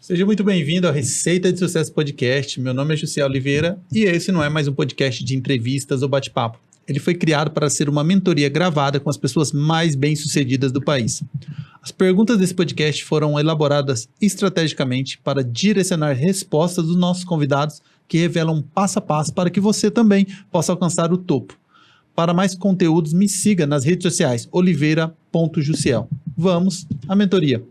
Seja muito bem-vindo ao Receita de Sucesso Podcast. Meu nome é José Oliveira e esse não é mais um podcast de entrevistas ou bate-papo. Ele foi criado para ser uma mentoria gravada com as pessoas mais bem-sucedidas do país. As perguntas desse podcast foram elaboradas estrategicamente para direcionar respostas dos nossos convidados que revelam passo a passo para que você também possa alcançar o topo. Para mais conteúdos, me siga nas redes sociais oliveira.jussiel. Vamos à mentoria.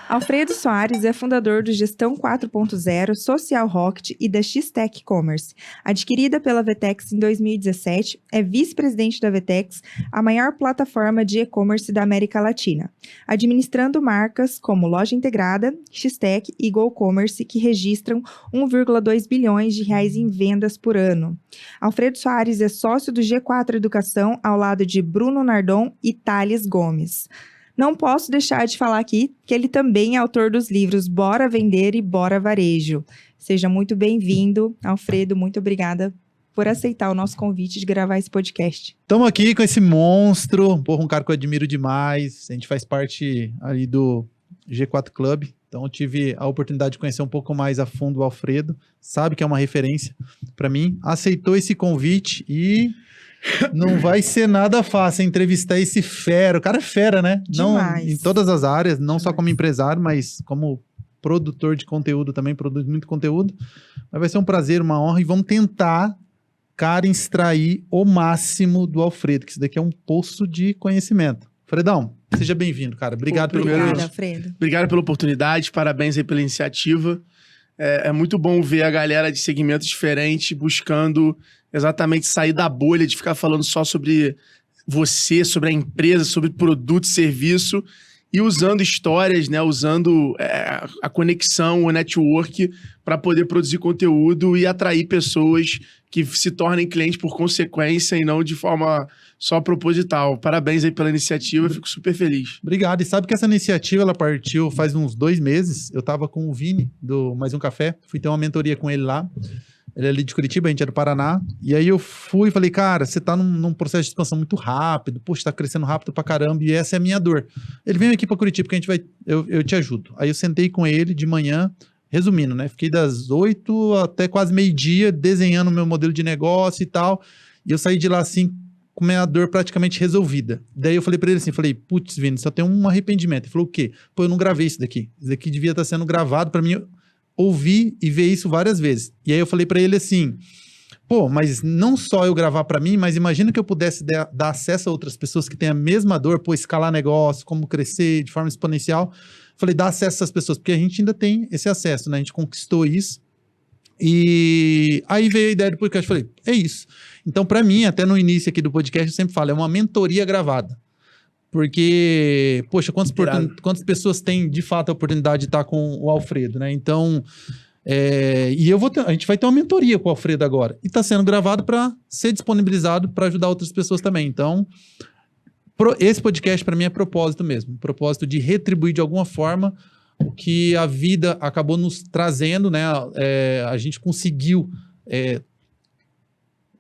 Alfredo Soares é fundador do Gestão 4.0, Social Rocket e da X-Tech Commerce. Adquirida pela Vetex em 2017, é vice-presidente da Vetex, a maior plataforma de e-commerce da América Latina, administrando marcas como Loja Integrada, X-Tech e GoCommerce, que registram 1,2 bilhões de reais em vendas por ano. Alfredo Soares é sócio do G4 Educação, ao lado de Bruno Nardon e Thales Gomes. Não posso deixar de falar aqui que ele também é autor dos livros Bora Vender e Bora Varejo. Seja muito bem-vindo, Alfredo. Muito obrigada por aceitar o nosso convite de gravar esse podcast. Estamos aqui com esse monstro, um cara que eu admiro demais. A gente faz parte ali do G4 Club, então eu tive a oportunidade de conhecer um pouco mais a fundo o Alfredo. Sabe que é uma referência para mim. Aceitou esse convite e... não vai ser nada fácil entrevistar esse fera. O cara é fera, né? Demais. Não, em todas as áreas, não Demais. Só como empresário, mas como produtor de conteúdo também, produz muito conteúdo. Mas vai ser um prazer, uma honra, e vamos tentar, cara, extrair o máximo do Alfredo, que isso daqui é um poço de conhecimento. Fredão, seja bem-vindo, cara. Obrigado pelo convite. Obrigada, Alfredo. Obrigado pela oportunidade, parabéns aí pela iniciativa. É muito bom ver a galera de segmentos diferentes buscando exatamente sair da bolha de ficar falando só sobre você, sobre a empresa, sobre produto e serviço, e usando histórias, né? Usando a conexão, o network para poder produzir conteúdo e atrair pessoas que se tornem clientes por consequência e não de forma só proposital. Parabéns aí pela iniciativa, fico super feliz. Obrigado. E sabe que essa iniciativa, ela partiu faz uns 2 meses. Eu tava com o Vini, do Mais Um Café, fui ter uma mentoria com ele lá. Ele é ali de Curitiba, a gente é do Paraná. E aí eu fui e falei, cara, você tá num processo de expansão muito rápido, poxa, tá crescendo rápido pra caramba, e essa é a minha dor. Ele veio aqui pra Curitiba, que a gente vai, eu te ajudo. Aí eu sentei com ele de manhã, resumindo, né? Fiquei das 8 até quase meio-dia desenhando o meu modelo de negócio e tal. E eu saí de lá assim, com minha dor praticamente resolvida. Daí eu falei pra ele assim, putz, Vini, só tem um arrependimento. Ele falou, o quê? Pô, eu não gravei isso daqui. Isso daqui devia estar sendo gravado pra mim ouvir e ver isso várias vezes. E aí eu falei pra ele assim, pô, mas não só eu gravar pra mim, mas imagina que eu pudesse dar acesso a outras pessoas que têm a mesma dor, pô, escalar negócio, como crescer de forma exponencial. Falei, dá acesso a essas pessoas, porque a gente ainda tem esse acesso, né? A gente conquistou isso. E aí veio a ideia do podcast, falei, é isso. Então, pra mim, até no início aqui do podcast, eu sempre falo, é uma mentoria gravada. Porque, poxa, quantas pessoas têm, de fato, a oportunidade de estar com o Alfredo, né? Então, e a gente vai ter uma mentoria com o Alfredo agora. E está sendo gravado para ser disponibilizado para ajudar outras pessoas também. Então, esse podcast para mim é propósito mesmo. Propósito de retribuir de alguma forma o que a vida acabou nos trazendo, né? A gente conseguiu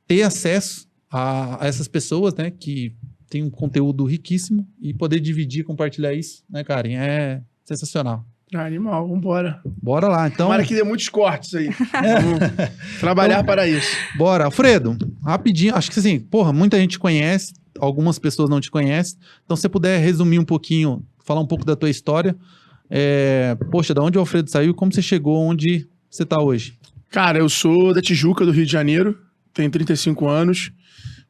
ter acesso a essas pessoas, né? Que tem um conteúdo riquíssimo e poder dividir, compartilhar isso, né, Karen? É sensacional. Animal, vambora. Bora lá, então. Tomara que dê muitos cortes aí. Vamos trabalhar então, para isso. Bora. Alfredo, rapidinho, acho que assim, muita gente conhece, algumas pessoas não te conhecem, então se você puder resumir um pouquinho, falar um pouco da tua história, poxa, da onde o Alfredo saiu, como você chegou onde você está hoje? Cara, eu sou da Tijuca, do Rio de Janeiro, tenho 35 anos,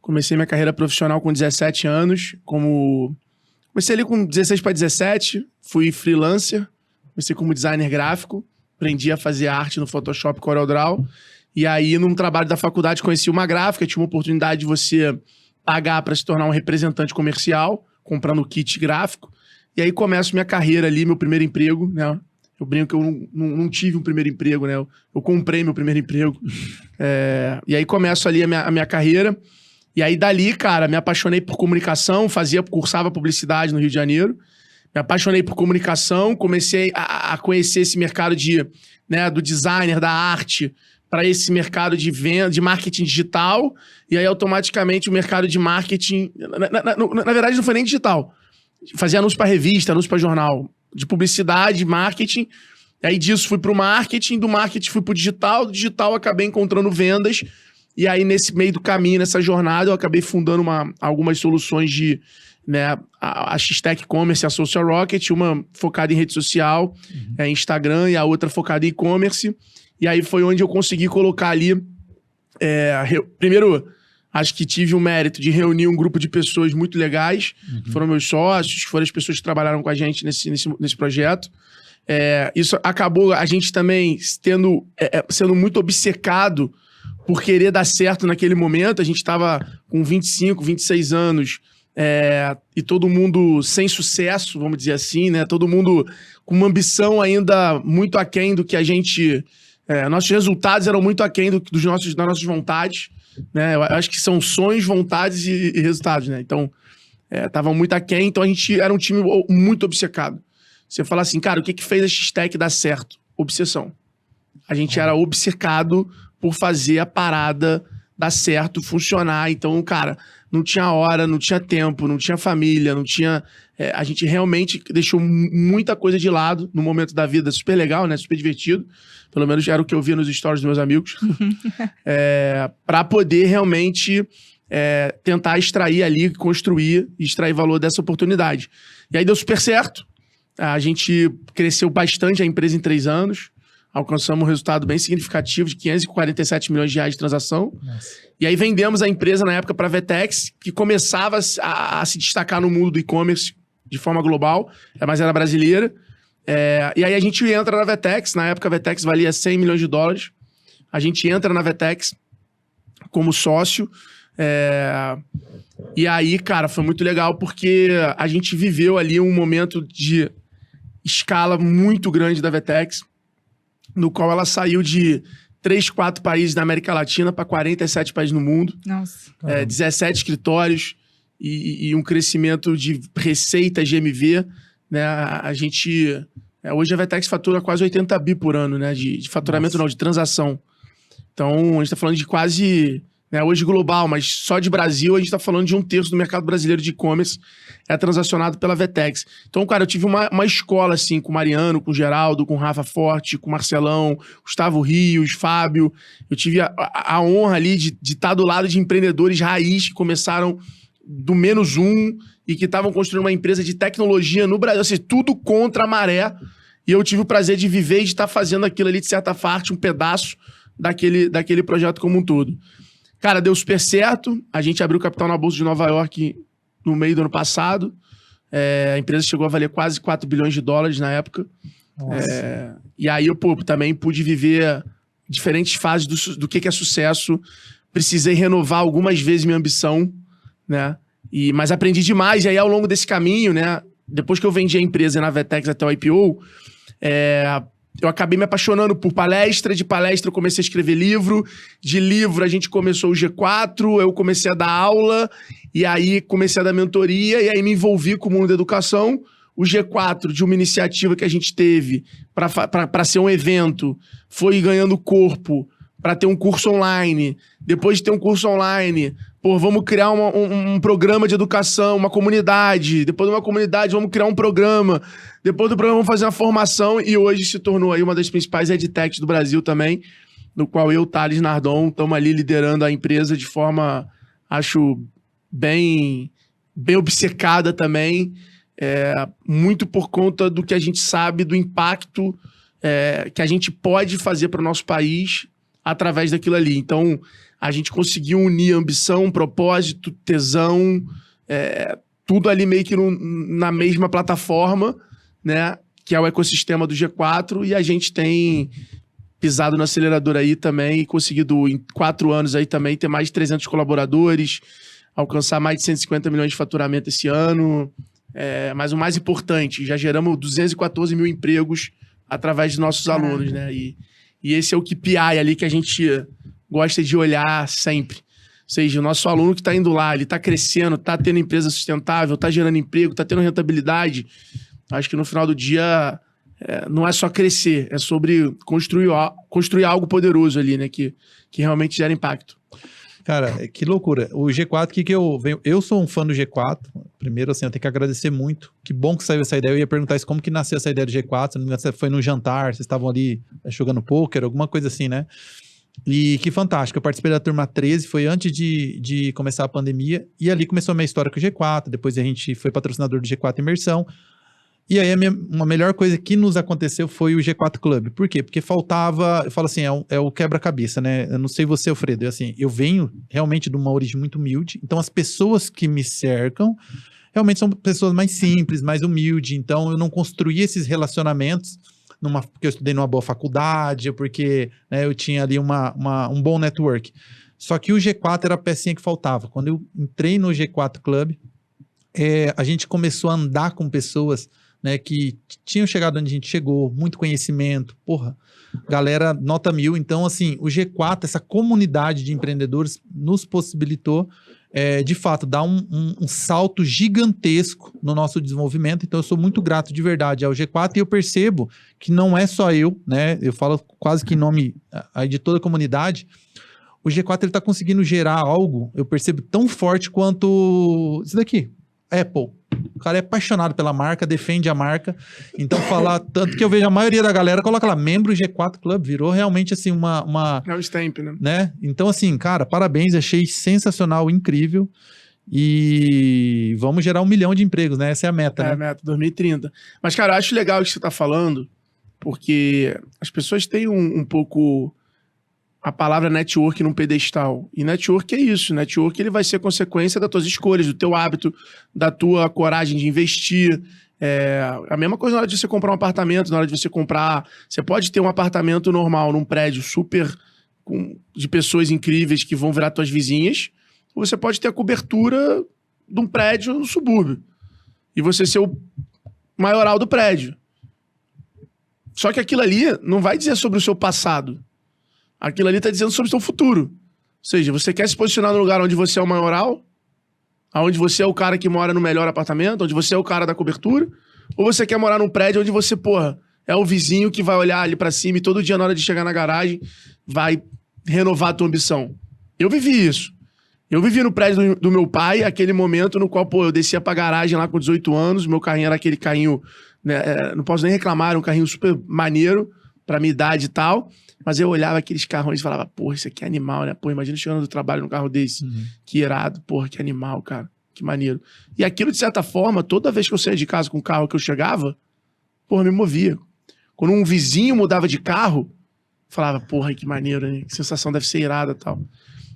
comecei minha carreira profissional com 17 anos, comecei ali com 16 para 17, fui freelancer, comecei como designer gráfico, aprendi a fazer arte no Photoshop CorelDRAW, e aí num trabalho da faculdade conheci uma gráfica, tinha uma oportunidade de você pagar para se tornar um representante comercial, comprando kit gráfico, e aí começo minha carreira ali, meu primeiro emprego, né? Eu brinco que eu não tive um primeiro emprego, né? Eu comprei meu primeiro emprego. E aí começo ali a minha carreira. E aí dali, cara, me apaixonei por comunicação, cursava publicidade no Rio de Janeiro. Me apaixonei por comunicação, comecei a conhecer esse mercado do designer, da arte, para esse mercado de venda, de marketing digital. E aí automaticamente o mercado de marketing... Na verdade não foi nem digital. Fazia anúncio pra revista, anúncio pra jornal. De publicidade, marketing. E aí disso fui pro marketing, do marketing fui pro digital, do digital acabei encontrando vendas. E aí nesse meio do caminho, nessa jornada, eu acabei fundando algumas soluções de... Né, a X-Tech Commerce e a Social Rocket, uma focada em rede social, Instagram, e a outra focada em e-commerce. E aí foi onde eu consegui colocar ali... primeiro, acho que tive o mérito de reunir um grupo de pessoas muito legais, que foram meus sócios, que foram as pessoas que trabalharam com a gente nesse projeto. Isso acabou a gente também sendo muito obcecado por querer dar certo naquele momento. A gente estava com 25, 26 anos... e todo mundo sem sucesso, vamos dizer assim, né? Todo mundo com uma ambição ainda muito aquém do que a gente... nossos resultados eram muito aquém das nossas vontades, né? Eu acho que são sonhos, vontades e resultados, né? Então, estavam muito aquém, então a gente era um time muito obcecado. Você fala assim, cara, o que fez a X-Tech dar certo? Obsessão. A gente era obcecado por fazer a parada dar certo, funcionar. Então, cara... Não tinha hora, não tinha tempo, não tinha família, não tinha... a gente realmente deixou muita coisa de lado no momento da vida. Super legal, né? Super divertido. Pelo menos era o que eu via nos stories dos meus amigos. Para poder realmente tentar extrair ali, construir e extrair valor dessa oportunidade. E aí deu super certo. A gente cresceu bastante a empresa em 3 anos. Alcançamos um resultado bem significativo de 547 milhões de reais de transação. Nossa. E aí vendemos a empresa na época para a Vetex, que começava a se destacar no mundo do e-commerce de forma global, mas era brasileira. E aí a gente entra na Vetex, na época a Vetex valia 100 milhões de dólares. A gente entra na Vetex como sócio. E aí, cara, foi muito legal porque a gente viveu ali um momento de escala muito grande da Vetex, no qual ela saiu de 3, 4 países da América Latina para 47 países no mundo. Nossa. 17 escritórios e um crescimento de receita GMV. Né? A gente... hoje a Vetex fatura quase 80 bi por ano, né? De faturamento. Nossa. Não, de transação. Então, a gente está falando de quase... Né, hoje global, mas só de Brasil a gente está falando de 1/3 do mercado brasileiro de e-commerce transacionado pela Vetex. Então, cara, eu tive uma escola assim com o Mariano, com o Geraldo, com o Rafa Forte, com o Marcelão, Gustavo Rios, Fábio. Eu tive a honra ali de estar do lado de empreendedores raiz que começaram do -1 e que estavam construindo uma empresa de tecnologia no Brasil, assim, tudo contra a maré. E eu tive o prazer de viver e de estar fazendo aquilo ali, de certa parte, um pedaço daquele projeto como um todo. Cara, deu super certo. A gente abriu capital na Bolsa de Nova York no meio do ano passado. A empresa chegou a valer quase 4 bilhões de dólares na época. E aí eu também pude viver diferentes fases do que é sucesso. Precisei renovar algumas vezes minha ambição, né? Mas aprendi demais. E aí ao longo desse caminho, né? Depois que eu vendi a empresa na Vetex até o IPO, eu acabei me apaixonando por palestra. De palestra eu comecei a escrever livro. De livro a gente começou o G4. Eu comecei a dar aula. E aí comecei a dar mentoria. E aí me envolvi com o mundo da educação. O G4, de uma iniciativa que a gente teve para ser um evento, foi ganhando corpo para ter um curso online. Depois de ter um curso online, vamos criar um programa de educação, uma comunidade. Depois de uma comunidade, vamos criar um programa. Depois do programa, vamos fazer uma formação. E hoje se tornou aí uma das principais edtechs do Brasil também, no qual eu, Thales Nardon, estamos ali liderando a empresa de forma, acho, bem obcecada também. Muito por conta do que a gente sabe, do impacto que a gente pode fazer para o nosso país através daquilo ali. Então, a gente conseguiu unir ambição, propósito, tesão, tudo ali meio que na mesma plataforma, né? Que é o ecossistema do G4, e a gente tem pisado no acelerador aí também e conseguido, em 4 anos aí também, ter mais de 300 colaboradores, alcançar mais de 150 milhões de faturamento esse ano. Mas o mais importante, já geramos 214 mil empregos através de nossos alunos, né? E esse é o KPI ali que a gente gosta de olhar sempre. Ou seja, o nosso aluno que está indo lá, ele está crescendo, está tendo empresa sustentável, está gerando emprego, está tendo rentabilidade. Acho que no final do dia não é só crescer, é sobre construir algo poderoso ali, né? Que realmente gera impacto. Cara, que loucura. O G4, que eu venho... Eu sou um fã do G4. Primeiro, assim, eu tenho que agradecer muito. Que bom que saiu essa ideia. Eu ia perguntar isso, como que nasceu essa ideia do G4? Se não me engano, foi num jantar, vocês estavam ali jogando pôquer, alguma coisa assim, né? E que fantástico. Eu participei da turma 13, foi antes de começar a pandemia. E ali começou a minha história com o G4. Depois a gente foi patrocinador do G4 Imersão. E aí, uma melhor coisa que nos aconteceu foi o G4 Club. Por quê? Porque faltava, eu falo assim, é o quebra-cabeça, né? Eu não sei você, Alfredo, assim, eu venho realmente de uma origem muito humilde, então as pessoas que me cercam realmente são pessoas mais simples, mais humildes, então eu não construí esses relacionamentos porque eu estudei numa boa faculdade, ou porque, né, eu tinha ali um bom network. Só que o G4 era a pecinha que faltava. Quando eu entrei no G4 Club, a gente começou a andar com pessoas, né, que tinham chegado onde a gente chegou, muito conhecimento, porra, galera nota 1000. Então, assim, o G4, essa comunidade de empreendedores nos possibilitou, de fato, dar um salto gigantesco no nosso desenvolvimento. Então, eu sou muito grato de verdade ao G4 e eu percebo que não é só eu, né, eu falo quase que em nome aí de toda a comunidade. O G4 ele tá conseguindo gerar algo, eu percebo, tão forte quanto isso daqui, Apple. O cara é apaixonado pela marca, defende a marca. Então, falar tanto que eu vejo a maioria da galera coloca lá, membro G4 Club, virou realmente assim É o stamp, né? Então, assim, cara, parabéns, achei sensacional, incrível. E vamos gerar 1 milhão de empregos, né? Essa é a meta, né? É a meta, 2030. Mas, cara, eu acho legal o que você tá falando, porque as pessoas têm um pouco a palavra network num pedestal. E network é isso. Network ele vai ser consequência das tuas escolhas, do teu hábito, da tua coragem de investir. A mesma coisa na hora de você comprar um apartamento, na hora de você comprar... Você pode ter um apartamento normal num prédio super de pessoas incríveis que vão virar tuas vizinhas, ou você pode ter a cobertura de um prédio no subúrbio. E você ser o maioral do prédio. Só que aquilo ali não vai dizer sobre o seu passado. Aquilo ali está dizendo sobre o seu futuro. Ou seja, você quer se posicionar no lugar onde você é o maioral, onde você é o cara que mora no melhor apartamento, onde você é o cara da cobertura, ou você quer morar num prédio onde você, porra, é o vizinho que vai olhar ali pra cima e todo dia na hora de chegar na garagem vai renovar a tua ambição. Eu vivi isso. Eu vivi no prédio do meu pai, aquele momento no qual, pô, eu descia pra garagem lá com 18 anos, meu carrinho era aquele carrinho, né, não posso nem reclamar, era um carrinho super maneiro pra minha idade e tal. Mas eu olhava aqueles carrões e falava, porra, isso aqui é animal, né? Pô, imagina chegando do trabalho num carro desse. Uhum. Que irado, porra, que animal, cara. Que maneiro. E aquilo, de certa forma, toda vez que eu saía de casa com o carro que eu chegava, porra, me movia. Quando um vizinho mudava de carro, falava, porra, que maneiro, né? Que sensação deve ser irada e tal.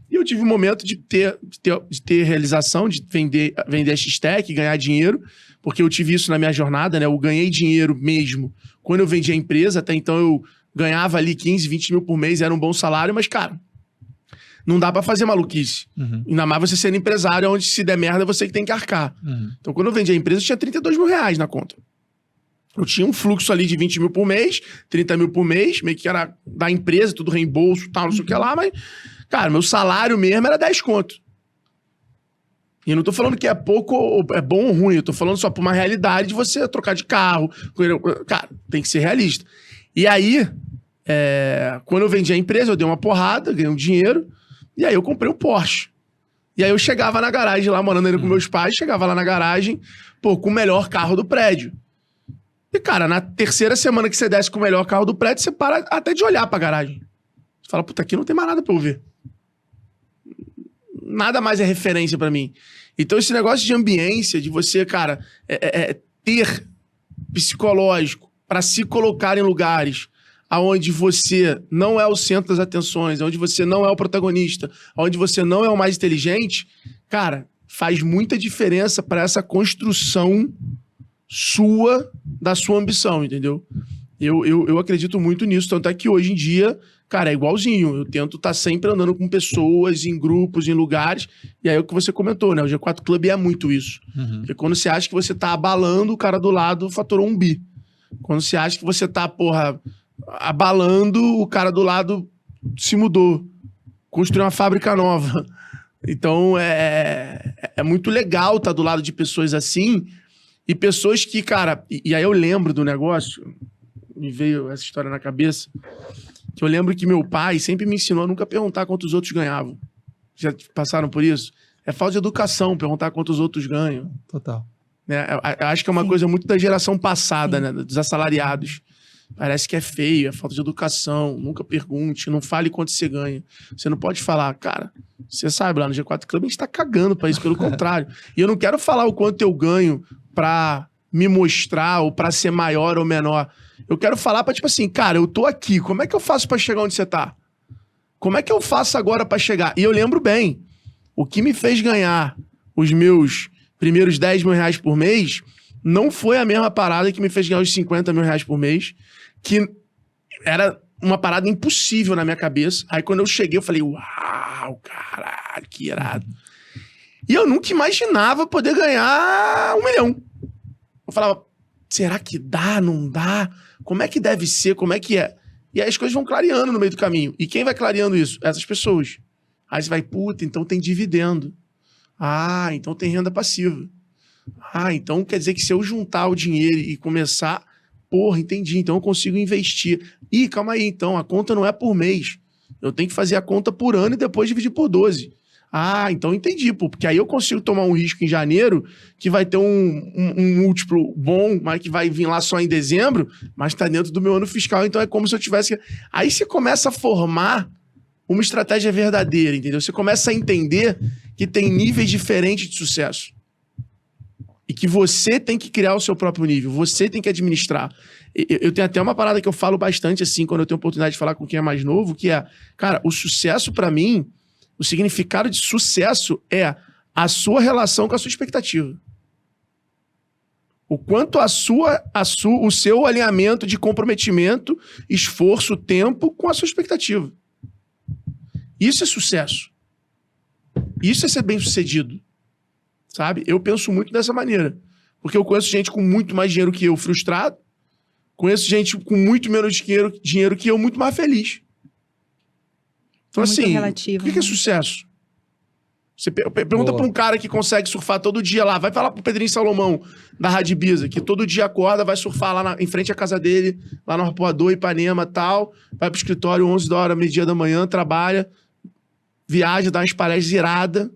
E eu tive um momento de ter realização, de vender a X-Tech, ganhar dinheiro, porque eu tive isso na minha jornada, né? Eu ganhei dinheiro mesmo quando eu vendi a empresa. Até então eu ganhava ali 15, 20 mil por mês, era um bom salário, mas, cara, não dá pra fazer maluquice. Uhum. Ainda mais você sendo empresário, onde se der merda, você que tem que arcar. Uhum. Então, quando eu vendi a empresa, eu tinha 32 mil reais na conta. Eu tinha um fluxo ali de 20 mil por mês, 30 mil por mês, meio que era da empresa, tudo reembolso, tal, não sei o que lá, mas, cara, meu salário mesmo era 10 conto. E eu não tô falando que é pouco, ou é bom ou ruim, eu tô falando só por uma realidade de você trocar de carro. Cara, tem que ser realista. E aí, quando eu vendi a empresa, eu dei uma porrada, ganhei um dinheiro, e aí eu comprei um Porsche. E aí eu chegava na garagem lá, morando ainda com meus pais, chegava lá na garagem, pô, com o melhor carro do prédio. E, cara, na terceira semana que você desce com o melhor carro do prédio, você para até de olhar pra garagem. Você fala, puta, aqui não tem mais nada pra eu ver. Nada mais é referência pra mim. Então esse negócio de ambiência, de você, cara, ter psicológico, para se colocar em lugares onde você não é o centro das atenções, onde você não é o protagonista, onde você não é o mais inteligente, cara, faz muita diferença para essa construção da sua ambição, entendeu? Eu acredito muito nisso, tanto é que hoje em dia, cara, é igualzinho. Eu tento estar sempre andando com pessoas, em grupos, em lugares, e aí é o que você comentou, né? O G4 Club é muito isso. Uhum. Porque quando você acha que você tá abalando, o cara do lado faturou 1 bi. Quando você acha que você tá, porra, abalando, o cara do lado se mudou. Construiu uma fábrica nova. Então, é muito legal estar do lado de pessoas assim, e pessoas que, cara... E aí eu lembro do negócio, me veio essa história na cabeça, que eu lembro que meu pai sempre me ensinou a nunca perguntar quanto os outros ganhavam. Já passaram por isso? É falta de educação, perguntar quanto os outros ganham. Total. Né? Eu acho que é uma coisa muito da geração passada, né? Dos assalariados. Parece que é feio, é falta de educação. Nunca pergunte, não fale quanto você ganha. Você não pode falar, cara, você sabe, lá no G4 Club a gente tá cagando pra isso, pelo contrário. E eu não quero falar o quanto eu ganho pra me mostrar ou pra ser maior ou menor. Eu quero falar pra, tipo assim, cara, eu tô aqui, como é que eu faço pra chegar onde você tá? Como é que eu faço agora pra chegar? E eu lembro bem, o que me fez ganhar os meus primeiros 10 mil reais por mês não foi a mesma parada que me fez ganhar os 50 mil reais por mês, que era uma parada impossível na minha cabeça. Aí quando eu cheguei, eu falei, uau, caralho, que irado. E eu nunca imaginava poder ganhar 1 milhão. Eu falava, será que dá, não dá? Como é que deve ser, como é que é? E aí as coisas vão clareando no meio do caminho. E quem vai clareando isso? Essas pessoas. Aí você vai, puta, então tem dividendo. Ah, então tem renda passiva. Ah, então quer dizer que se eu juntar o dinheiro e começar... Porra, entendi, então eu consigo investir. Ih, calma aí, então, a conta não é por mês. Eu tenho que fazer a conta por ano e depois dividir por 12. Ah, então entendi, pô, porque aí eu consigo tomar um risco em janeiro que vai ter um múltiplo bom, mas que vai vir lá só em dezembro, mas tá dentro do meu ano fiscal, então é como se eu tivesse... Aí você começa a formar uma estratégia verdadeira, entendeu? Você começa a entender que tem níveis diferentes de sucesso. E que você tem que criar o seu próprio nível, você tem que administrar. Eu tenho até uma parada que eu falo bastante, assim, quando eu tenho oportunidade de falar com quem é mais novo, que é, cara, o sucesso pra mim, o significado de sucesso é a sua relação com a sua expectativa. O quanto o seu alinhamento de comprometimento, esforço, tempo com a sua expectativa. Isso é sucesso. Isso é ser bem-sucedido. Sabe? Eu penso muito dessa maneira. Porque eu conheço gente com muito mais dinheiro que eu frustrado. Conheço gente com muito menos dinheiro que eu muito mais feliz. Então, muito assim, relativo, o que é sucesso? Você pergunta pra um cara que consegue surfar todo dia lá. Vai falar pro Pedrinho Salomão, da Rádio Ibiza, que todo dia acorda, vai surfar lá em frente à casa dele, lá no Arpoador, Ipanema e tal. Vai pro escritório 11 da hora, meio-dia da manhã, trabalha, viaja, dá umas palestras iradas,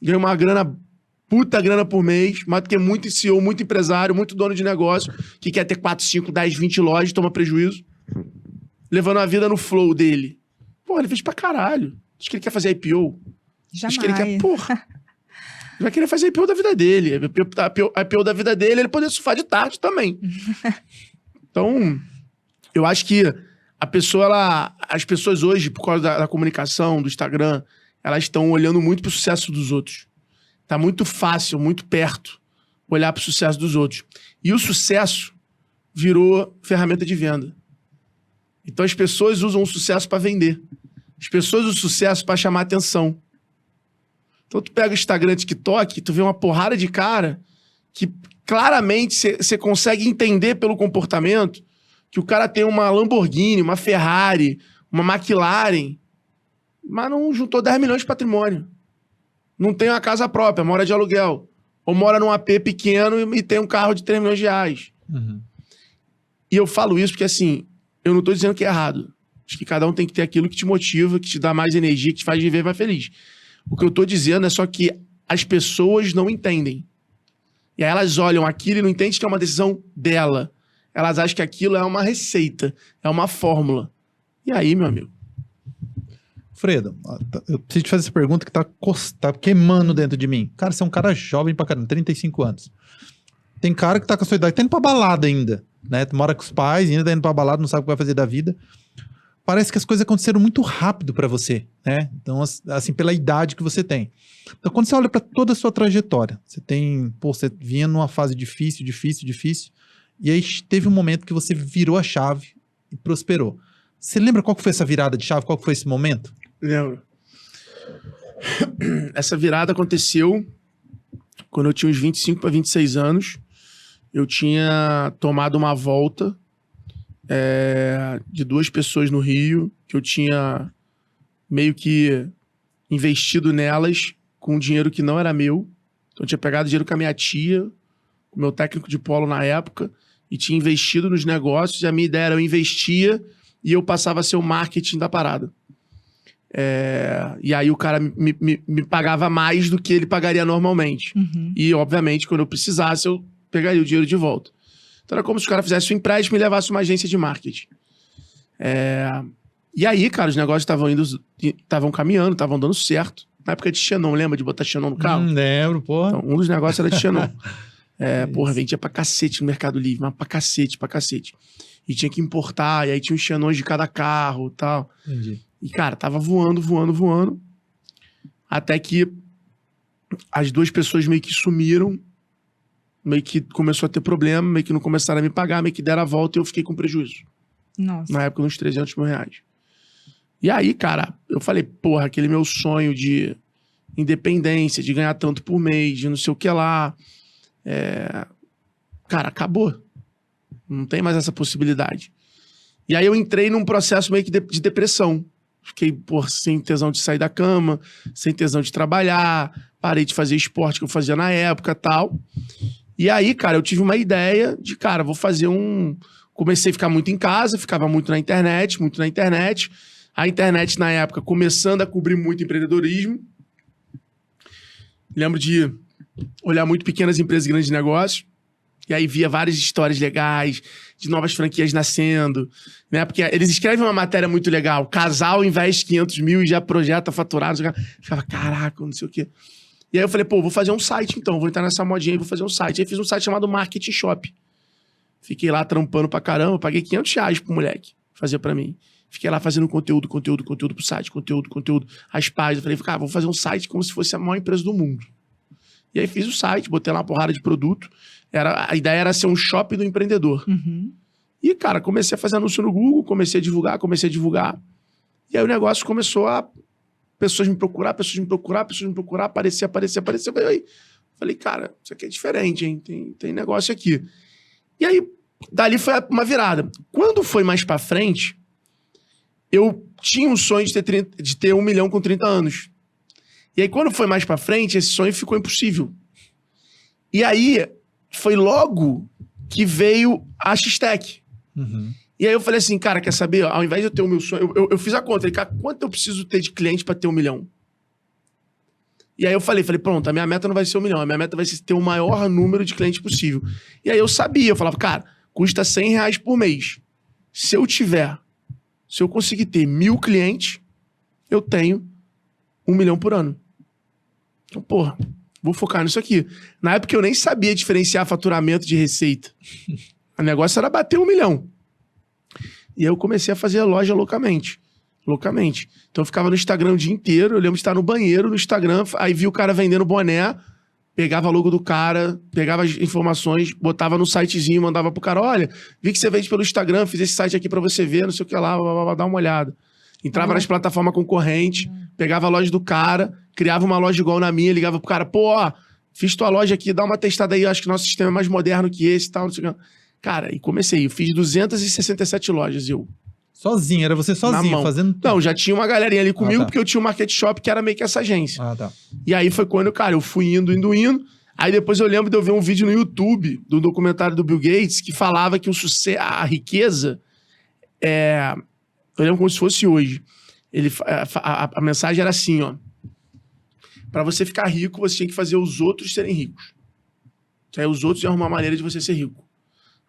ganha uma grana... Puta grana por mês, mais do que muito CEO, muito empresário, muito dono de negócio, que quer ter 4, 5, 10, 20 lojas, toma prejuízo. Levando a vida no flow dele. Pô, ele fez pra caralho. Diz que ele quer fazer IPO. Jamais. Diz que ele quer, porra. Ele vai querer fazer IPO da vida dele. A IPO da vida dele, ele poder surfar de tarde também. Então, eu acho que as pessoas hoje, por causa da comunicação, do Instagram, elas estão olhando muito pro sucesso dos outros. Tá muito fácil, muito perto, olhar para o sucesso dos outros. E o sucesso virou ferramenta de venda. Então as pessoas usam o sucesso para vender. As pessoas usam o sucesso para chamar atenção. Então tu pega o Instagram, TikTok, tu vê uma porrada de cara que claramente você consegue entender pelo comportamento que o cara tem uma Lamborghini, uma Ferrari, uma McLaren, mas não juntou 10 milhões de patrimônio. Não tem uma casa própria, mora de aluguel. Ou mora num AP pequeno e tem um carro de 3 milhões de reais. Uhum. E eu falo isso porque, assim, eu não tô dizendo que é errado. Acho que cada um tem que ter aquilo que te motiva, que te dá mais energia, que te faz viver mais feliz. O que eu tô dizendo é só que as pessoas não entendem. E aí elas olham aquilo e não entendem que é uma decisão dela. Elas acham que aquilo é uma receita, é uma fórmula. E aí, meu amigo? Fredo, eu preciso te fazer essa pergunta que tá queimando dentro de mim. Cara, você é um cara jovem pra caramba, 35 anos. Tem cara que tá com a sua idade, tá indo pra balada ainda, né? Mora com os pais, ainda tá indo pra balada, não sabe o que vai fazer da vida. Parece que as coisas aconteceram muito rápido pra você, né? Então, assim, pela idade que você tem. Então, quando você olha pra toda a sua trajetória, você vinha numa fase difícil, e aí teve um momento que você virou a chave e prosperou. Você lembra qual que foi essa virada de chave? Qual que foi esse momento? Lembro. Essa virada aconteceu quando eu tinha uns 25 para 26 anos. Eu tinha tomado uma volta de 2 pessoas no Rio, que eu tinha meio que investido nelas com dinheiro que não era meu. Então eu tinha pegado dinheiro com a minha tia, com o meu técnico de polo na época, e tinha investido nos negócios, e a minha ideia era eu investia e eu passava a ser o marketing da parada. E aí o cara me pagava mais do que ele pagaria normalmente. Uhum. E, obviamente, quando eu precisasse, eu pegaria o dinheiro de volta. Então era como se o cara fizesse um empréstimo e levasse uma agência de marketing. E aí, cara, os negócios estavam caminhando, estavam dando certo. Na época de Xenon, lembra de botar Xenon no carro? Lembro, pô. Então, um dos negócios era de Xenon. Porra, vendia pra cacete no Mercado Livre, mas pra cacete. E tinha que importar, e aí tinha os Xenons de cada carro e tal. Entendi. E, cara, tava voando. Até que as duas pessoas meio que sumiram, meio que começou a ter problema, meio que não começaram a me pagar, meio que deram a volta e eu fiquei com prejuízo. Nossa. Na época, uns 300 mil reais. E aí, cara, eu falei, porra, aquele meu sonho de independência, de ganhar tanto por mês, de não sei o que lá. Cara, acabou. Não tem mais essa possibilidade. E aí eu entrei num processo meio que de depressão. Fiquei, sem tesão de sair da cama, sem tesão de trabalhar, parei de fazer esporte que eu fazia na época e tal. E aí, cara, eu tive uma ideia de, cara, vou fazer Comecei a ficar muito em casa, ficava muito na internet. A internet, na época, começando a cobrir muito empreendedorismo. Lembro de olhar muito pequenas empresas e grandes negócios. E aí via várias histórias legais, de novas franquias nascendo, né? Porque eles escrevem uma matéria muito legal. Casal investe 500 mil e já projeta faturado. Ficava, caraca, não sei o quê. E aí eu falei, vou fazer um site então. Vou entrar nessa modinha e vou fazer um site. Aí fiz um site chamado Market Shop. Fiquei lá trampando pra caramba. Paguei 500 reais pro moleque fazer pra mim. Fiquei lá fazendo conteúdo pro site. Conteúdo. As páginas. Eu falei, cara, vou fazer um site como se fosse a maior empresa do mundo. E aí fiz o site, botei lá uma porrada de produto. A ideia era ser um shopping do empreendedor. Uhum. E, cara, comecei a fazer anúncio no Google, comecei a divulgar. E aí o negócio começou a... Pessoas me procurar, aparecer. Falei, cara, isso aqui é diferente, hein? Tem negócio aqui. E aí, dali foi uma virada. Quando foi mais pra frente, eu tinha um sonho de ter 1 milhão com 30 anos. E aí, quando foi mais pra frente, esse sonho ficou impossível. E aí, foi logo que veio a X-Tech. Uhum. E aí eu falei assim, cara, quer saber? Ao invés de eu ter o meu sonho... Eu fiz a conta. Falei, cara, quanto eu preciso ter de cliente pra ter 1 milhão? E aí eu falei, pronto, a minha meta não vai ser 1 milhão. A minha meta vai ser ter o maior número de clientes possível. E aí eu falava, cara, custa 100 reais por mês. Se eu conseguir ter 1.000 clientes, eu tenho 1 milhão por ano. Então, porra, vou focar nisso aqui. Na época eu nem sabia diferenciar faturamento de receita. O negócio era bater 1 milhão. E aí eu comecei a fazer a loja loucamente. Então eu ficava no Instagram o dia inteiro. Eu lembro de estar no banheiro no Instagram, aí vi o cara vendendo boné, pegava a logo do cara, pegava as informações, botava no sitezinho, mandava pro cara, olha, vi que você vende pelo Instagram, fiz esse site aqui pra você ver, não sei o que lá, dá uma olhada. Entrava nas plataformas concorrentes, pegava a loja do cara, criava uma loja igual na minha, ligava pro cara, fiz tua loja aqui, dá uma testada aí, acho que nosso sistema é mais moderno que esse e tal, não sei o que. Cara, e comecei, eu fiz 267 lojas, Sozinho, era você sozinho, fazendo tudo? Não, já tinha uma galerinha ali comigo, porque eu tinha um market shop que era meio que essa agência. Tá. E aí foi quando, cara, eu fui indo. Aí depois eu lembro de eu ver um vídeo no YouTube, do documentário do Bill Gates, que falava que a riqueza eu lembro como se fosse hoje. A mensagem era assim, ó. Pra você ficar rico, você tinha que fazer os outros serem ricos. Que aí os outros iam arrumar uma maneira de você ser rico.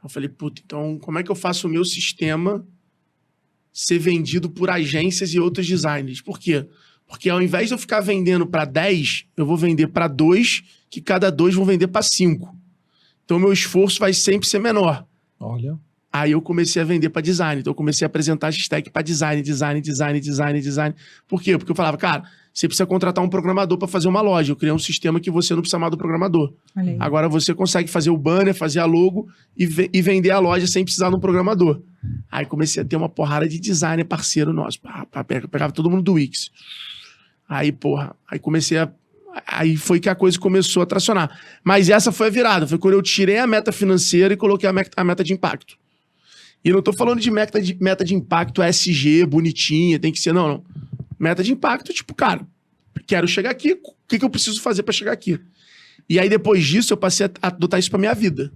Eu falei, puta, então como é que eu faço o meu sistema ser vendido por agências e outros designers? Por quê? Porque ao invés de eu ficar vendendo para 10, eu vou vender para 2, que cada 2 vão vender para 5. Então, meu esforço vai sempre ser menor. Olha. Aí eu comecei a vender para design. Então, eu comecei a apresentar a X-Tech para design. Por quê? Porque eu falava, cara, você precisa contratar um programador para fazer uma loja. Eu criei um sistema que você não precisa mais do programador. Agora você consegue fazer o banner, fazer a logo e vender a loja sem precisar de um programador. Aí comecei a ter uma porrada de designer parceiro nosso. Pegava todo mundo do Wix. Aí comecei a... Aí foi que a coisa começou a tracionar. Mas essa foi a virada. Foi quando eu tirei a meta financeira e coloquei a meta de impacto. E não tô falando de meta de impacto SG, bonitinha, tem que ser... Não. Meta de impacto, tipo, cara, quero chegar aqui, o que eu preciso fazer para chegar aqui? E aí, depois disso, eu passei a adotar isso pra minha vida.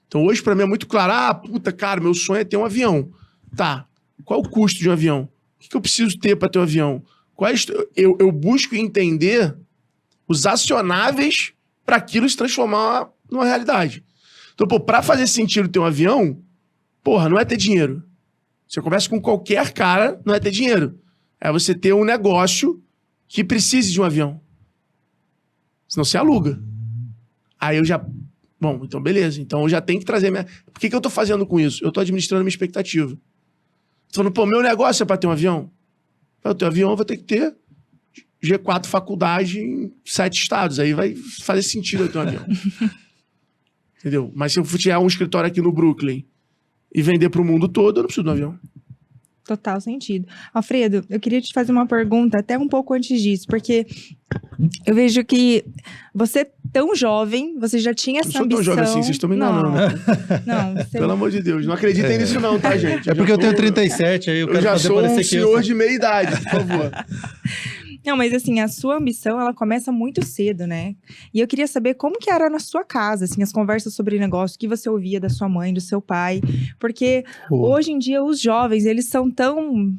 Então, hoje, pra mim, é muito claro, cara, meu sonho é ter um avião. Tá, qual o custo de um avião? O que eu preciso ter para ter um avião? Eu busco entender os acionáveis para aquilo se transformar numa realidade. Então, pô, pra fazer sentido ter um avião, porra, não é ter dinheiro. Você conversa com qualquer cara, não é ter dinheiro. É você ter um negócio que precise de um avião. Senão você aluga. Aí eu já... Bom, então beleza. Então eu já tenho que trazer minha... Por que eu tô fazendo com isso? Eu tô administrando minha expectativa. Tô falando, pô, meu negócio é pra ter um avião? Pra ter um avião, eu vou ter que ter G4 faculdade em 7 estados. Aí vai fazer sentido eu ter um avião. Entendeu? Mas se eu tiver um escritório aqui no Brooklyn e vender pro mundo todo, eu não preciso de um avião. Total sentido. Alfredo, eu queria te fazer uma pergunta até um pouco antes disso, porque eu vejo que você, tão jovem, você já tinha essa ambição... Não sou tão jovem assim, vocês estão me enganando. Não, você... Pelo amor de Deus, não acreditem nisso não, tá, gente? É porque eu tenho 37, aí eu quero já fazer sou parecer um que senhor de meia idade, por favor. Não, mas assim, a sua ambição, ela começa muito cedo, né? E eu queria saber como que era na sua casa, assim, as conversas sobre negócio que você ouvia da sua mãe, do seu pai. Porque hoje em dia os jovens, eles são tão...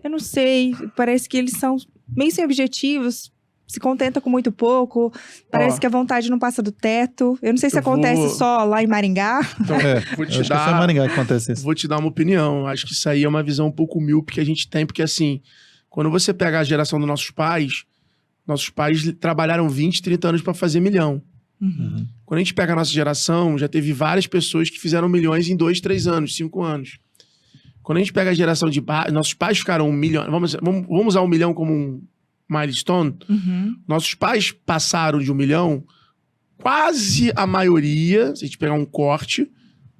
Eu não sei, parece que eles são meio sem objetivos, se contenta com muito pouco, parece que a vontade não passa do teto. Eu não sei se acontece só lá em Maringá. Então, vou te acho que é só em Maringá que acontece isso. Vou te dar uma opinião. Acho que isso aí é uma visão um pouco míope que a gente tem, porque assim... Quando você pega a geração dos nossos pais trabalharam 20, 30 anos para fazer milhão. Uhum. Quando a gente pega a nossa geração, já teve várias pessoas que fizeram milhões em 2, 3 anos, 5 anos. Quando a gente pega a geração de nossos pais ficaram 1 milhão. Vamos usar 1 milhão como um milestone. Uhum. Nossos pais passaram de 1 milhão, quase a maioria, se a gente pegar um corte,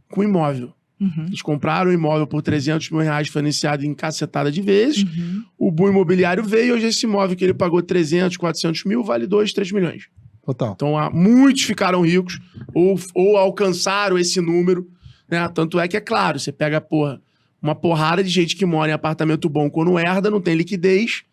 com imóvel. Uhum. Eles compraram um imóvel por 300 mil reais, financiado em cacetada de vezes. Uhum. O boom imobiliário veio e hoje esse imóvel que ele pagou 300, 400 mil vale 2, 3 milhões. Total. Então, muitos ficaram ricos ou alcançaram esse número, né? Tanto é que, é claro, você pega, uma porrada de gente que mora em apartamento bom, quando herda, não tem liquidez,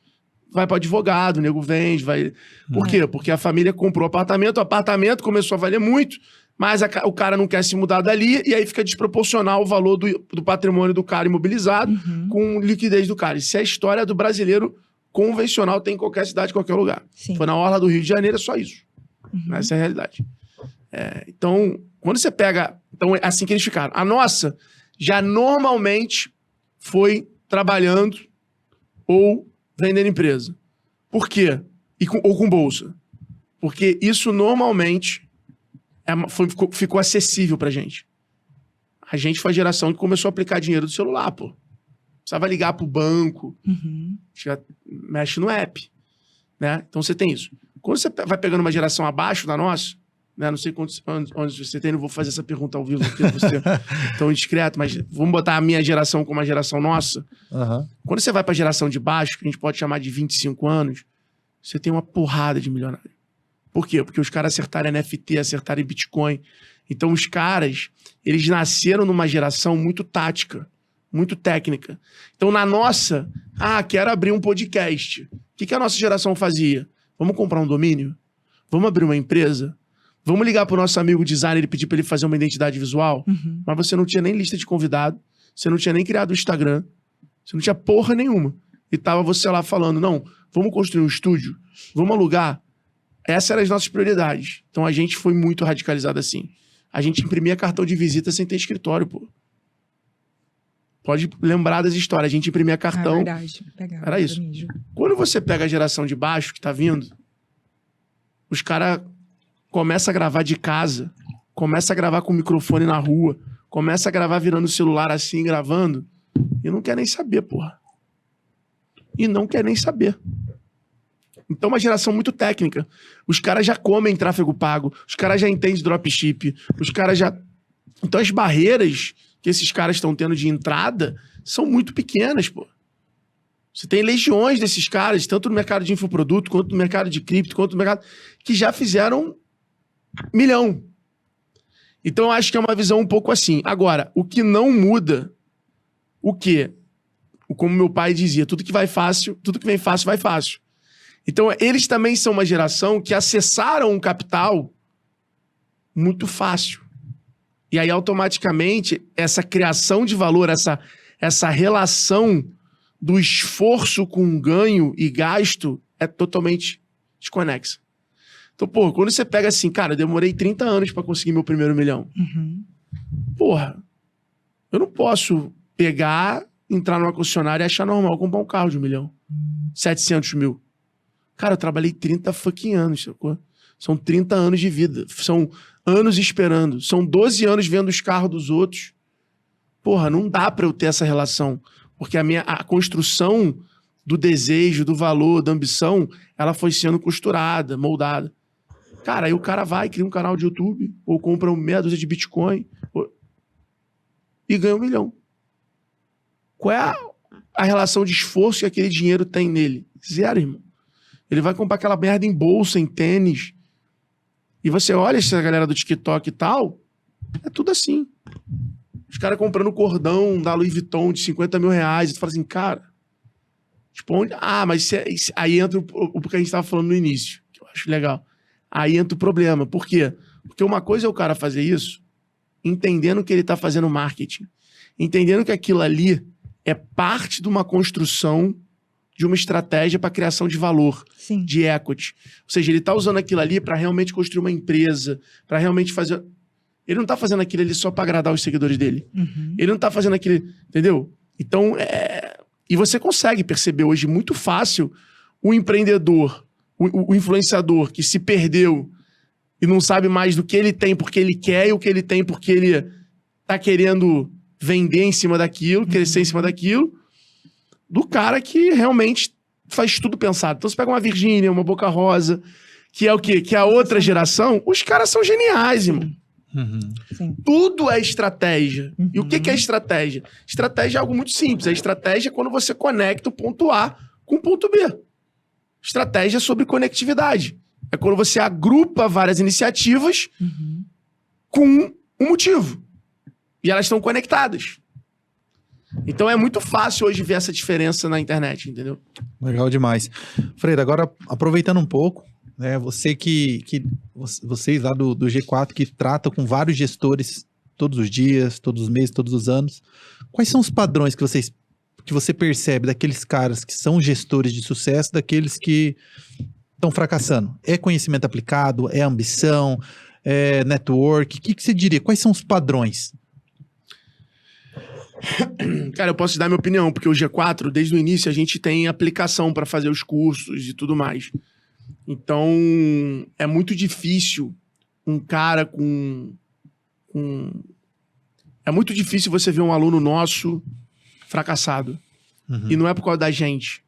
vai para advogado, o nego vende, vai... Por quê? Porque a família comprou apartamento, o apartamento começou a valer muito, mas o cara não quer se mudar dali, e aí fica desproporcional o valor do patrimônio do cara imobilizado com liquidez do cara. Isso é a história do brasileiro convencional, tem em qualquer cidade, em qualquer lugar. Sim. Foi na orla do Rio de Janeiro, é só isso. Essa é a realidade. Então, quando você pega... Então, é assim que eles ficaram. A nossa já normalmente foi trabalhando ou vendendo empresa. Por quê? Ou com bolsa. Porque isso normalmente... ficou acessível pra gente. A gente foi a geração que começou a aplicar dinheiro do celular, pô. Precisava ligar pro banco. Já mexe no app. Né? Então você tem isso. Quando você vai pegando uma geração abaixo da nossa, né? Não sei onde você tem, não vou fazer essa pergunta ao vivo aqui, você tão indiscreto, mas vamos botar a minha geração como a geração nossa. Quando você vai pra geração de baixo, que a gente pode chamar de 25 anos, você tem uma porrada de milionário. Por quê? Porque os caras acertaram NFT, acertaram Bitcoin. Então os caras, eles nasceram numa geração muito tática, muito técnica. Então na nossa, quero abrir um podcast. O que a nossa geração fazia? Vamos comprar um domínio? Vamos abrir uma empresa? Vamos ligar pro nosso amigo designer e pedir pra ele fazer uma identidade visual? Mas você não tinha nem lista de convidado, você não tinha nem criado o Instagram, você não tinha porra nenhuma. E tava você lá falando, não, vamos construir um estúdio, vamos alugar. Essas eram as nossas prioridades. Então a gente foi muito radicalizado assim. A gente imprimia cartão de visita sem ter escritório, pô. Pode lembrar das histórias. A gente imprimia cartão. É verdade. Era isso. Quando você pega a geração de baixo que tá vindo, os caras começam a gravar de casa, começam a gravar com o microfone na rua, começam a gravar virando o celular assim, gravando, e não quer nem saber, porra. E não quer nem saber. Então, uma geração muito técnica. Os caras já comem tráfego pago, os caras já entendem dropship, os caras já... Então, as barreiras que esses caras estão tendo de entrada são muito pequenas, pô. Você tem legiões desses caras, tanto no mercado de infoproduto, quanto no mercado de cripto, quanto no mercado... que já fizeram 1 milhão. Então, eu acho que é uma visão um pouco assim. Agora, o que não muda, o quê? Como meu pai dizia, tudo que vem fácil, vai fácil. Então, eles também são uma geração que acessaram um capital muito fácil. E aí, automaticamente, essa criação de valor, essa relação do esforço com ganho e gasto é totalmente desconexa. Então, pô, quando você pega assim, cara, eu demorei 30 anos pra conseguir meu primeiro milhão. Uhum. Porra, eu não posso pegar, entrar numa concessionária e achar normal comprar um carro de 1 milhão. 700 mil. Cara, eu trabalhei 30 fucking anos, sacou? São 30 anos de vida. São anos esperando. São 12 anos vendo os carros dos outros. Porra, não dá pra eu ter essa relação. Porque a construção do desejo, do valor, da ambição, ela foi sendo costurada, moldada. Cara, aí o cara vai, cria um canal de YouTube, ou compra meia dúzia de Bitcoin, e ganha 1 milhão. Qual é a relação de esforço que aquele dinheiro tem nele? Zero, irmão. Ele vai comprar aquela merda em bolsa, em tênis. E você olha essa galera do TikTok e tal, é tudo assim. Os caras comprando cordão da Louis Vuitton de 50 mil reais. E tu fala assim, cara, tipo, onde... mas aí entra o que a gente tava falando no início, que eu acho legal. Aí entra o problema. Por quê? Porque uma coisa é o cara fazer isso entendendo que ele tá fazendo marketing. Entendendo que aquilo ali é parte de uma construção de uma estratégia para criação de valor, Sim. de equity. Ou seja, ele tá usando aquilo ali para realmente construir uma empresa, para realmente fazer... Ele não tá fazendo aquilo ali só para agradar os seguidores dele. Uhum. Ele não tá fazendo aquilo... Entendeu? Então, E você consegue perceber hoje muito fácil o empreendedor, o influenciador que se perdeu e não sabe mais do que ele tem porque ele quer e o que ele tem porque ele tá querendo vender em cima daquilo, crescer em cima daquilo, do cara que realmente faz tudo pensado. Então você pega uma Virgínia, uma Boca Rosa, que é o quê? Que é a outra geração, os caras são geniais, irmão. Uhum. Sim. Tudo é estratégia. Uhum. E o que é estratégia? Estratégia é algo muito simples. A estratégia é quando você conecta o ponto A com o ponto B. Estratégia é sobre conectividade. É quando você agrupa várias iniciativas Uhum. com um motivo. E elas estão conectadas. Então é muito fácil hoje ver essa diferença na internet, entendeu? Legal demais. Freire, agora aproveitando um pouco, né, vocês lá do G4 que tratam com vários gestores todos os dias, todos os meses, todos os anos, quais são os padrões que você percebe daqueles caras que são gestores de sucesso, daqueles que estão fracassando? É conhecimento aplicado? É ambição? É network? O que você diria? Quais são os padrões? Cara, eu posso te dar minha opinião, porque o G4, desde o início, a gente tem aplicação para fazer os cursos e tudo mais. Então, é muito difícil um cara É muito difícil você ver um aluno nosso fracassado. Uhum. E não é por causa da gente.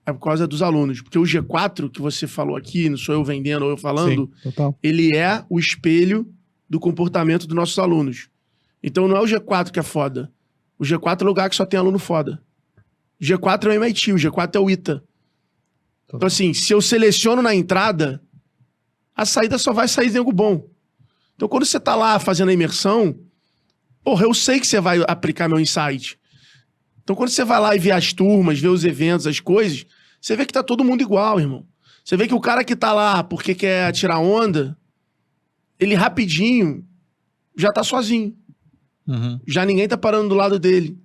É por causa dos alunos. Porque o G4 que você falou aqui, não sou eu vendendo ou eu falando, Sim, total. ele é o espelho do comportamento dos nossos alunos. Então não é o G4 que é foda. O G4 é o lugar que só tem aluno foda. O G4 é o MIT, o G4 é o ITA. Então assim, se eu seleciono na entrada, a saída só vai sair de algo bom. Então quando você tá lá fazendo a imersão, porra, eu sei que você vai aplicar meu insight. Então quando você vai lá e vê as turmas, vê os eventos, as coisas, você vê que tá todo mundo igual, irmão. Você vê que o cara que tá lá porque quer tirar onda, ele rapidinho já tá sozinho. Uhum. Já ninguém tá parando do lado dele.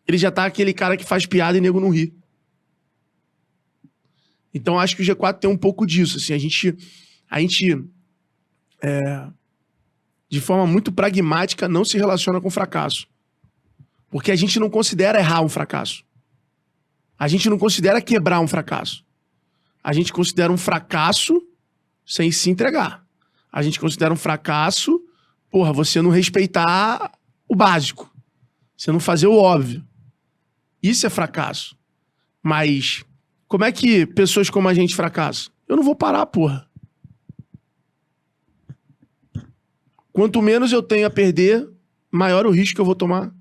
Ele já tá aquele cara que faz piada e nego não ri. Então acho que o G4 tem um pouco disso, assim, a gente de forma muito pragmática não se relaciona com fracasso. Porque a gente não considera errar um fracasso. A gente não considera quebrar um fracasso. A gente considera um fracasso sem se entregar. A gente considera um fracasso, porra, você não respeitar o básico. Você não fazer o óbvio. Isso é fracasso. Mas como é que pessoas como a gente fracassam? Eu não vou parar, porra. Quanto menos eu tenho a perder, maior o risco que eu vou tomar. Ou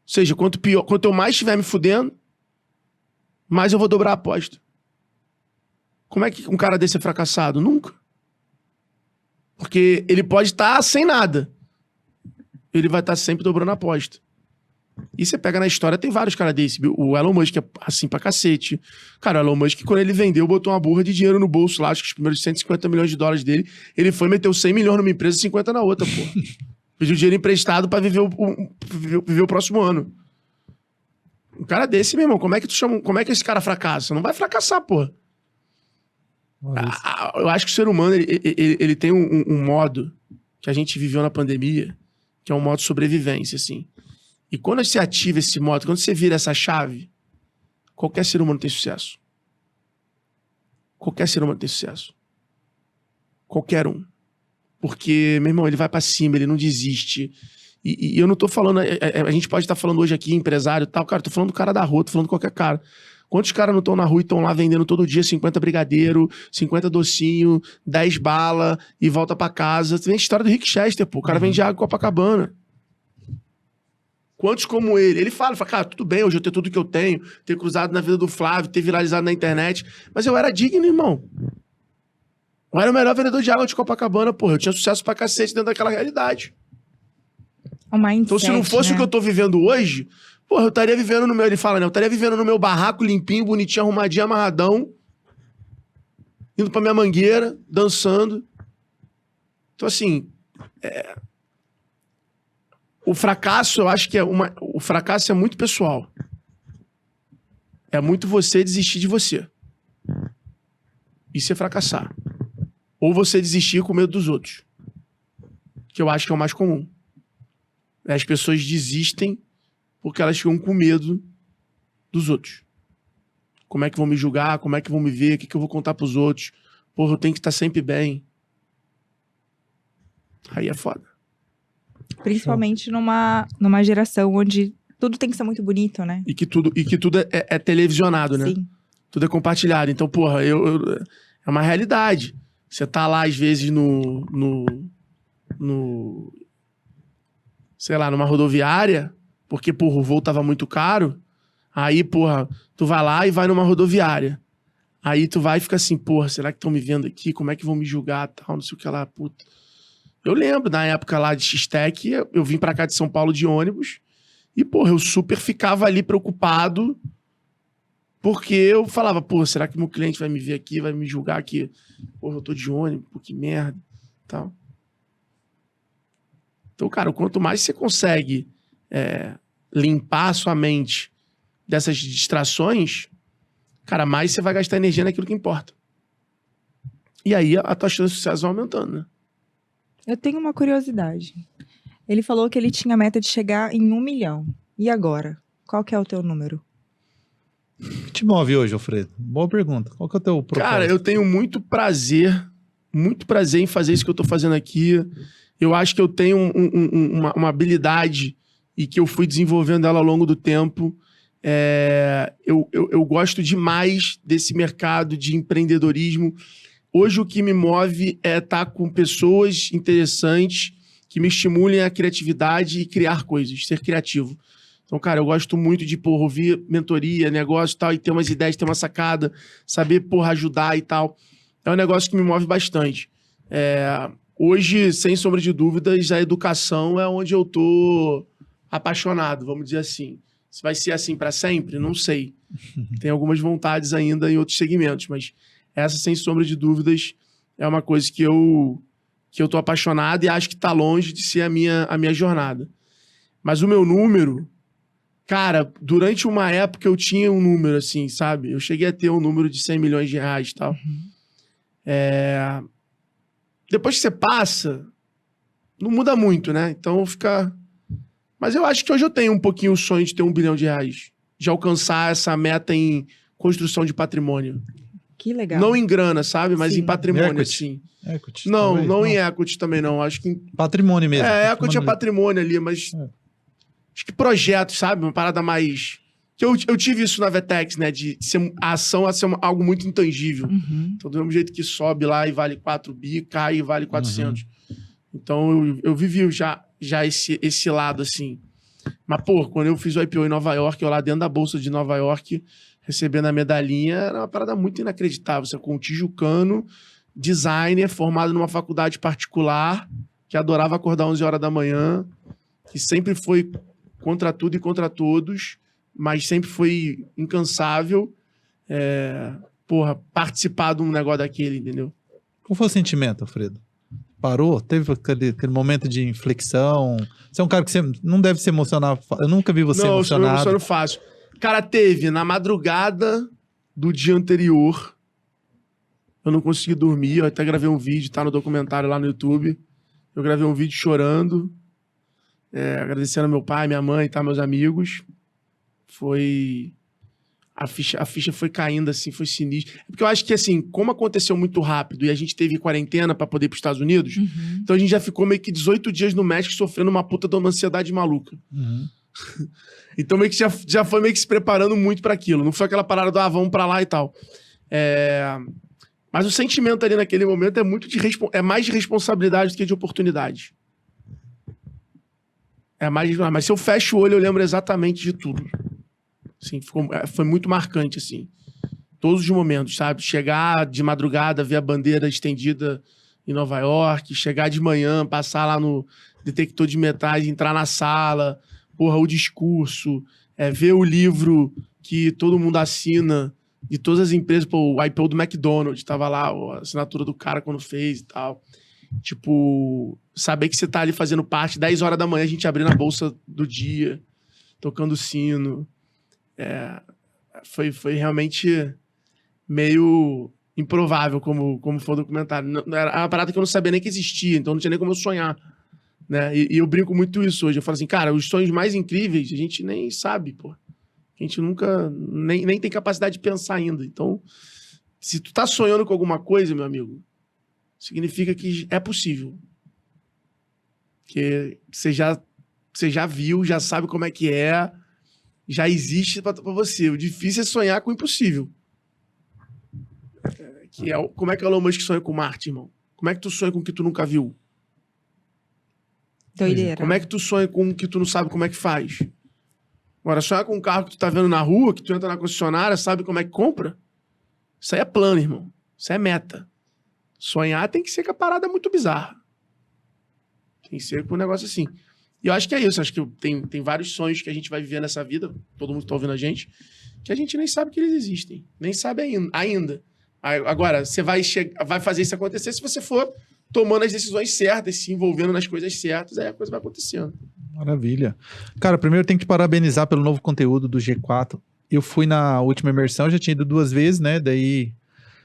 seja, quanto eu mais estiver me fudendo, mais eu vou dobrar a aposta. Como é que um cara desse é fracassado? Nunca. Porque ele pode estar sem nada. Ele vai estar sempre dobrando a aposta. E você pega na história, tem vários caras desses. O Elon Musk é assim pra cacete. Cara, o Elon Musk, quando ele vendeu, botou uma burra de dinheiro no bolso lá, acho que os primeiros 150 milhões de dólares dele, ele foi meter 100 milhões numa empresa e 50 na outra, pô. Pediu dinheiro emprestado pra viver o próximo ano. Um cara desse, meu irmão, como é que esse cara fracassa? Não vai fracassar, porra. Eu acho que o ser humano, ele tem um modo que a gente viveu na pandemia, que é um modo de sobrevivência, assim. E quando você ativa esse modo, quando você vira essa chave, qualquer ser humano tem sucesso. Qualquer ser humano tem sucesso. Qualquer um. Porque, meu irmão, ele vai pra cima, ele não desiste. E eu não tô falando... A gente pode estar falando hoje aqui, empresário e tal. Cara, tô falando do cara da rua, tô falando de qualquer cara. Quantos caras não estão na rua e estão lá vendendo todo dia 50 brigadeiro, 50 docinho, 10 bala e volta pra casa? Tem a história do Rick Chester, pô. O cara vende água em Copacabana. Quantos como ele? Ele fala, cara, tudo bem, hoje eu tenho tudo que eu tenho, ter cruzado na vida do Flávio, ter viralizado na internet, mas eu era digno, irmão. Eu era o melhor vendedor de água de Copacabana, porra. Eu tinha sucesso pra cacete dentro daquela realidade. O mindset, então, se não fosse o que eu tô vivendo hoje, porra, eu estaria vivendo no meu... Ele fala, né? Eu estaria vivendo no meu barraco limpinho, bonitinho, arrumadinho, amarradão, indo pra minha mangueira, dançando. Então, assim... O fracasso, eu acho que o fracasso é muito pessoal. É muito você desistir de você. Isso é fracassar. Ou você desistir com medo dos outros. Que eu acho que é o mais comum. As pessoas desistem porque elas ficam com medo dos outros. Como é que vão me julgar? Como é que vão me ver? O que eu vou contar pros outros? Porra, eu tenho que estar sempre bem. Aí é foda. Principalmente numa geração onde tudo tem que ser muito bonito, né? E que tudo é televisionado, né? Sim. Tudo é compartilhado. Então, porra, é uma realidade. Você tá lá, às vezes, sei lá, numa rodoviária, porque, porra, o voo tava muito caro. Aí, porra, tu vai lá e vai numa rodoviária. Aí tu vai e fica assim, porra, será que estão me vendo aqui? Como é que vão me julgar? Tal, não sei o que lá, puta. Eu lembro, na época lá de X-Tech, eu vim pra cá de São Paulo de ônibus e, porra, eu super ficava ali preocupado porque eu falava, porra, será que meu cliente vai me ver aqui, vai me julgar aqui? Porra, eu tô de ônibus, pô, que merda, tal. Então, cara, quanto mais você consegue limpar a sua mente dessas distrações, cara, mais você vai gastar energia naquilo que importa. E aí a tua chance de sucesso vai aumentando, né? Eu tenho uma curiosidade. Ele falou que ele tinha a meta de chegar em 1 milhão. E agora? Qual que é o teu número? O que te move hoje, Alfredo? Boa pergunta. Qual que é o teu propósito? Cara, eu tenho muito prazer em fazer isso que eu tô fazendo aqui. Eu acho que eu tenho uma habilidade e que eu fui desenvolvendo ela ao longo do tempo. Eu gosto demais desse mercado de empreendedorismo. Hoje o que me move é estar com pessoas interessantes que me estimulem a criatividade e criar coisas, ser criativo. Então, cara, eu gosto muito de, porra, ouvir mentoria, negócio e tal, e ter umas ideias, ter uma sacada, saber, porra, ajudar e tal. É um negócio que me move bastante. Hoje, sem sombra de dúvidas, a educação é onde eu tô apaixonado, vamos dizer assim. Se vai ser assim para sempre, não sei. Tem algumas vontades ainda em outros segmentos, mas essa, sem sombra de dúvidas, é uma coisa que eu tô apaixonado e acho que tá longe de ser a minha jornada. Mas o meu número, cara, durante uma época eu tinha um número assim, sabe? Eu cheguei a ter um número de 100 milhões de reais e tal. Depois que você passa, não muda muito, né? Então fica... Mas eu acho que hoje eu tenho um pouquinho o sonho de ter 1 bilhão de reais. De alcançar essa meta em construção de patrimônio. Que legal. Não em grana, sabe? Mas Sim. em patrimônio, Equity. assim. Equity, Não, talvez, não em equity também, não. Acho que... Patrimônio mesmo. Equity é patrimônio ali, mas... Acho que projeto, sabe? Uma parada mais... Que eu tive isso na Vetex, né? De ser a ação a ser algo muito intangível. Uhum. Então, do mesmo jeito que sobe lá e vale 4 bi, cai e vale 400. Então, eu vivi já esse lado, assim. Mas, pô, quando eu fiz o IPO em Nova York, eu lá dentro da Bolsa de Nova York, recebendo a medalhinha, era uma parada muito inacreditável. Você com um tijucano, designer, formado numa faculdade particular, que adorava acordar 11 horas da manhã, que sempre foi contra tudo e contra todos, mas sempre foi incansável, participar de um negócio daquele, entendeu? Qual foi o sentimento, Alfredo? Parou? Teve aquele momento de inflexão? Você é um cara que você não deve se emocionar. Eu nunca vi você não, emocionado. eu emociono fácil. Cara, teve na madrugada do dia anterior. Eu não consegui dormir. Eu até gravei um vídeo, tá no documentário lá no YouTube. Eu gravei um vídeo chorando. Agradecendo meu pai, minha mãe, tá, meus amigos. Foi... A ficha foi caindo, assim, foi sinistro. É porque eu acho que, assim, como aconteceu muito rápido e a gente teve quarentena pra poder ir pros Estados Unidos, então a gente já ficou meio que 18 dias no México sofrendo uma puta de uma ansiedade maluca. Então meio que já foi meio que se preparando muito pra aquilo. Não foi aquela parada do, vamos pra lá e tal. Mas o sentimento ali naquele momento é muito é mais de responsabilidade do que de oportunidade. Mas se eu fecho o olho, eu lembro exatamente de tudo. Assim, foi muito marcante, assim. Todos os momentos, sabe? Chegar de madrugada, ver a bandeira estendida em Nova York, chegar de manhã, passar lá no detector de metais, entrar na sala, porra, o discurso, ver o livro que todo mundo assina, de todas as empresas, pô, o IPO do McDonald's, tava lá, a assinatura do cara quando fez e tal. Tipo, saber que você tá ali fazendo parte, 10 horas da manhã, a gente abrindo a bolsa do dia, tocando sino. Foi realmente meio improvável como foi o documentário. Era uma parada que eu não sabia nem que existia, então não tinha nem como eu sonhar. Né? E eu brinco muito isso hoje. Eu falo assim, cara, os sonhos mais incríveis a gente nem sabe, pô. A gente nunca, nem tem capacidade de pensar ainda. Então, se tu tá sonhando com alguma coisa, meu amigo, significa que é possível. Que você já viu, já sabe como é que é, já existe pra você. O difícil é sonhar com o impossível. Como é que o Elon Musk sonha com Marte, irmão? Como é que tu sonha com o que tu nunca viu? Doideira. Como é que tu sonha com o que tu não sabe como é que faz? Agora, sonhar com um carro que tu tá vendo na rua, que tu entra na concessionária, sabe como é que compra? Isso aí é plano, irmão. Isso é meta. Sonhar tem que ser com a parada muito bizarra. Tem que ser com um negócio assim. E eu acho que é isso. Acho que tem vários sonhos que a gente vai viver nessa vida, todo mundo que tá ouvindo a gente, que a gente nem sabe que eles existem. Nem sabe ainda. Agora, você vai fazer isso acontecer se você for tomando as decisões certas, se envolvendo nas coisas certas, aí a coisa vai acontecendo. Maravilha. Cara, primeiro tem que te parabenizar pelo novo conteúdo do G4. Eu fui na última imersão, já tinha ido 2 vezes, né? Daí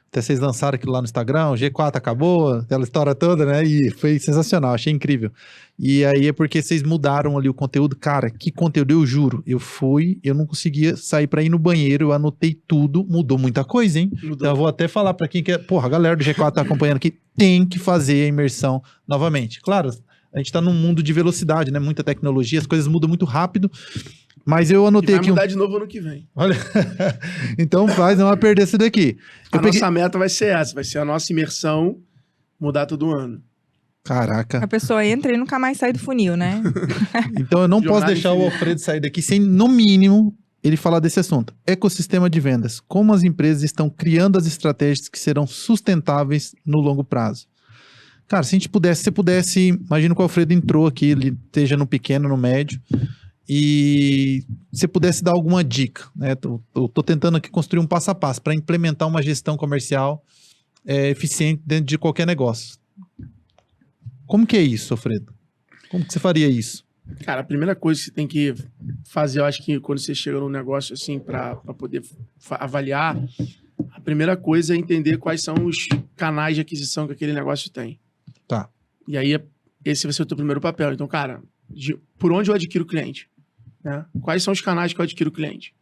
até vocês lançaram aquilo lá no Instagram, o G4 acabou, aquela história toda, né? E foi sensacional, achei incrível. E aí é porque vocês mudaram ali o conteúdo. Cara, que conteúdo, eu juro. Eu fui, eu não conseguia sair pra ir no banheiro, eu anotei tudo, mudou muita coisa, hein? Mudou. Então eu vou até falar pra quem quer... Porra, a galera do G4 tá acompanhando aqui, tem que fazer a imersão novamente. Claro, a gente tá num mundo de velocidade, né? Muita tecnologia, as coisas mudam muito rápido. Mas eu anotei aqui... Vai mudar de novo ano que vem. Olha, então não vai perder esse daqui. Nossa meta vai ser essa, vai ser a nossa imersão mudar todo ano. Caraca. A pessoa entra e nunca mais sai do funil, né? Então eu não posso Jornada deixar o infinita. Alfredo sair daqui sem, no mínimo, ele falar desse assunto. Ecossistema de vendas. Como as empresas estão criando as estratégias que serão sustentáveis no longo prazo. Cara, se você pudesse, imagina que o Alfredo entrou aqui, ele esteja no pequeno, no médio, e você pudesse dar alguma dica, né? Eu tô tentando aqui construir um passo a passo para implementar uma gestão comercial eficiente dentro de qualquer negócio. Como que é isso, Alfredo? Como que você faria isso? Cara, a primeira coisa que você tem que fazer, eu acho que quando você chega num negócio assim, para poder avaliar, a primeira coisa é entender quais são os canais de aquisição que aquele negócio tem. Tá. E aí, esse vai ser o teu primeiro papel. Então, cara, por onde eu adquiro o cliente? Né? Quais são os canais que eu adquiro o cliente?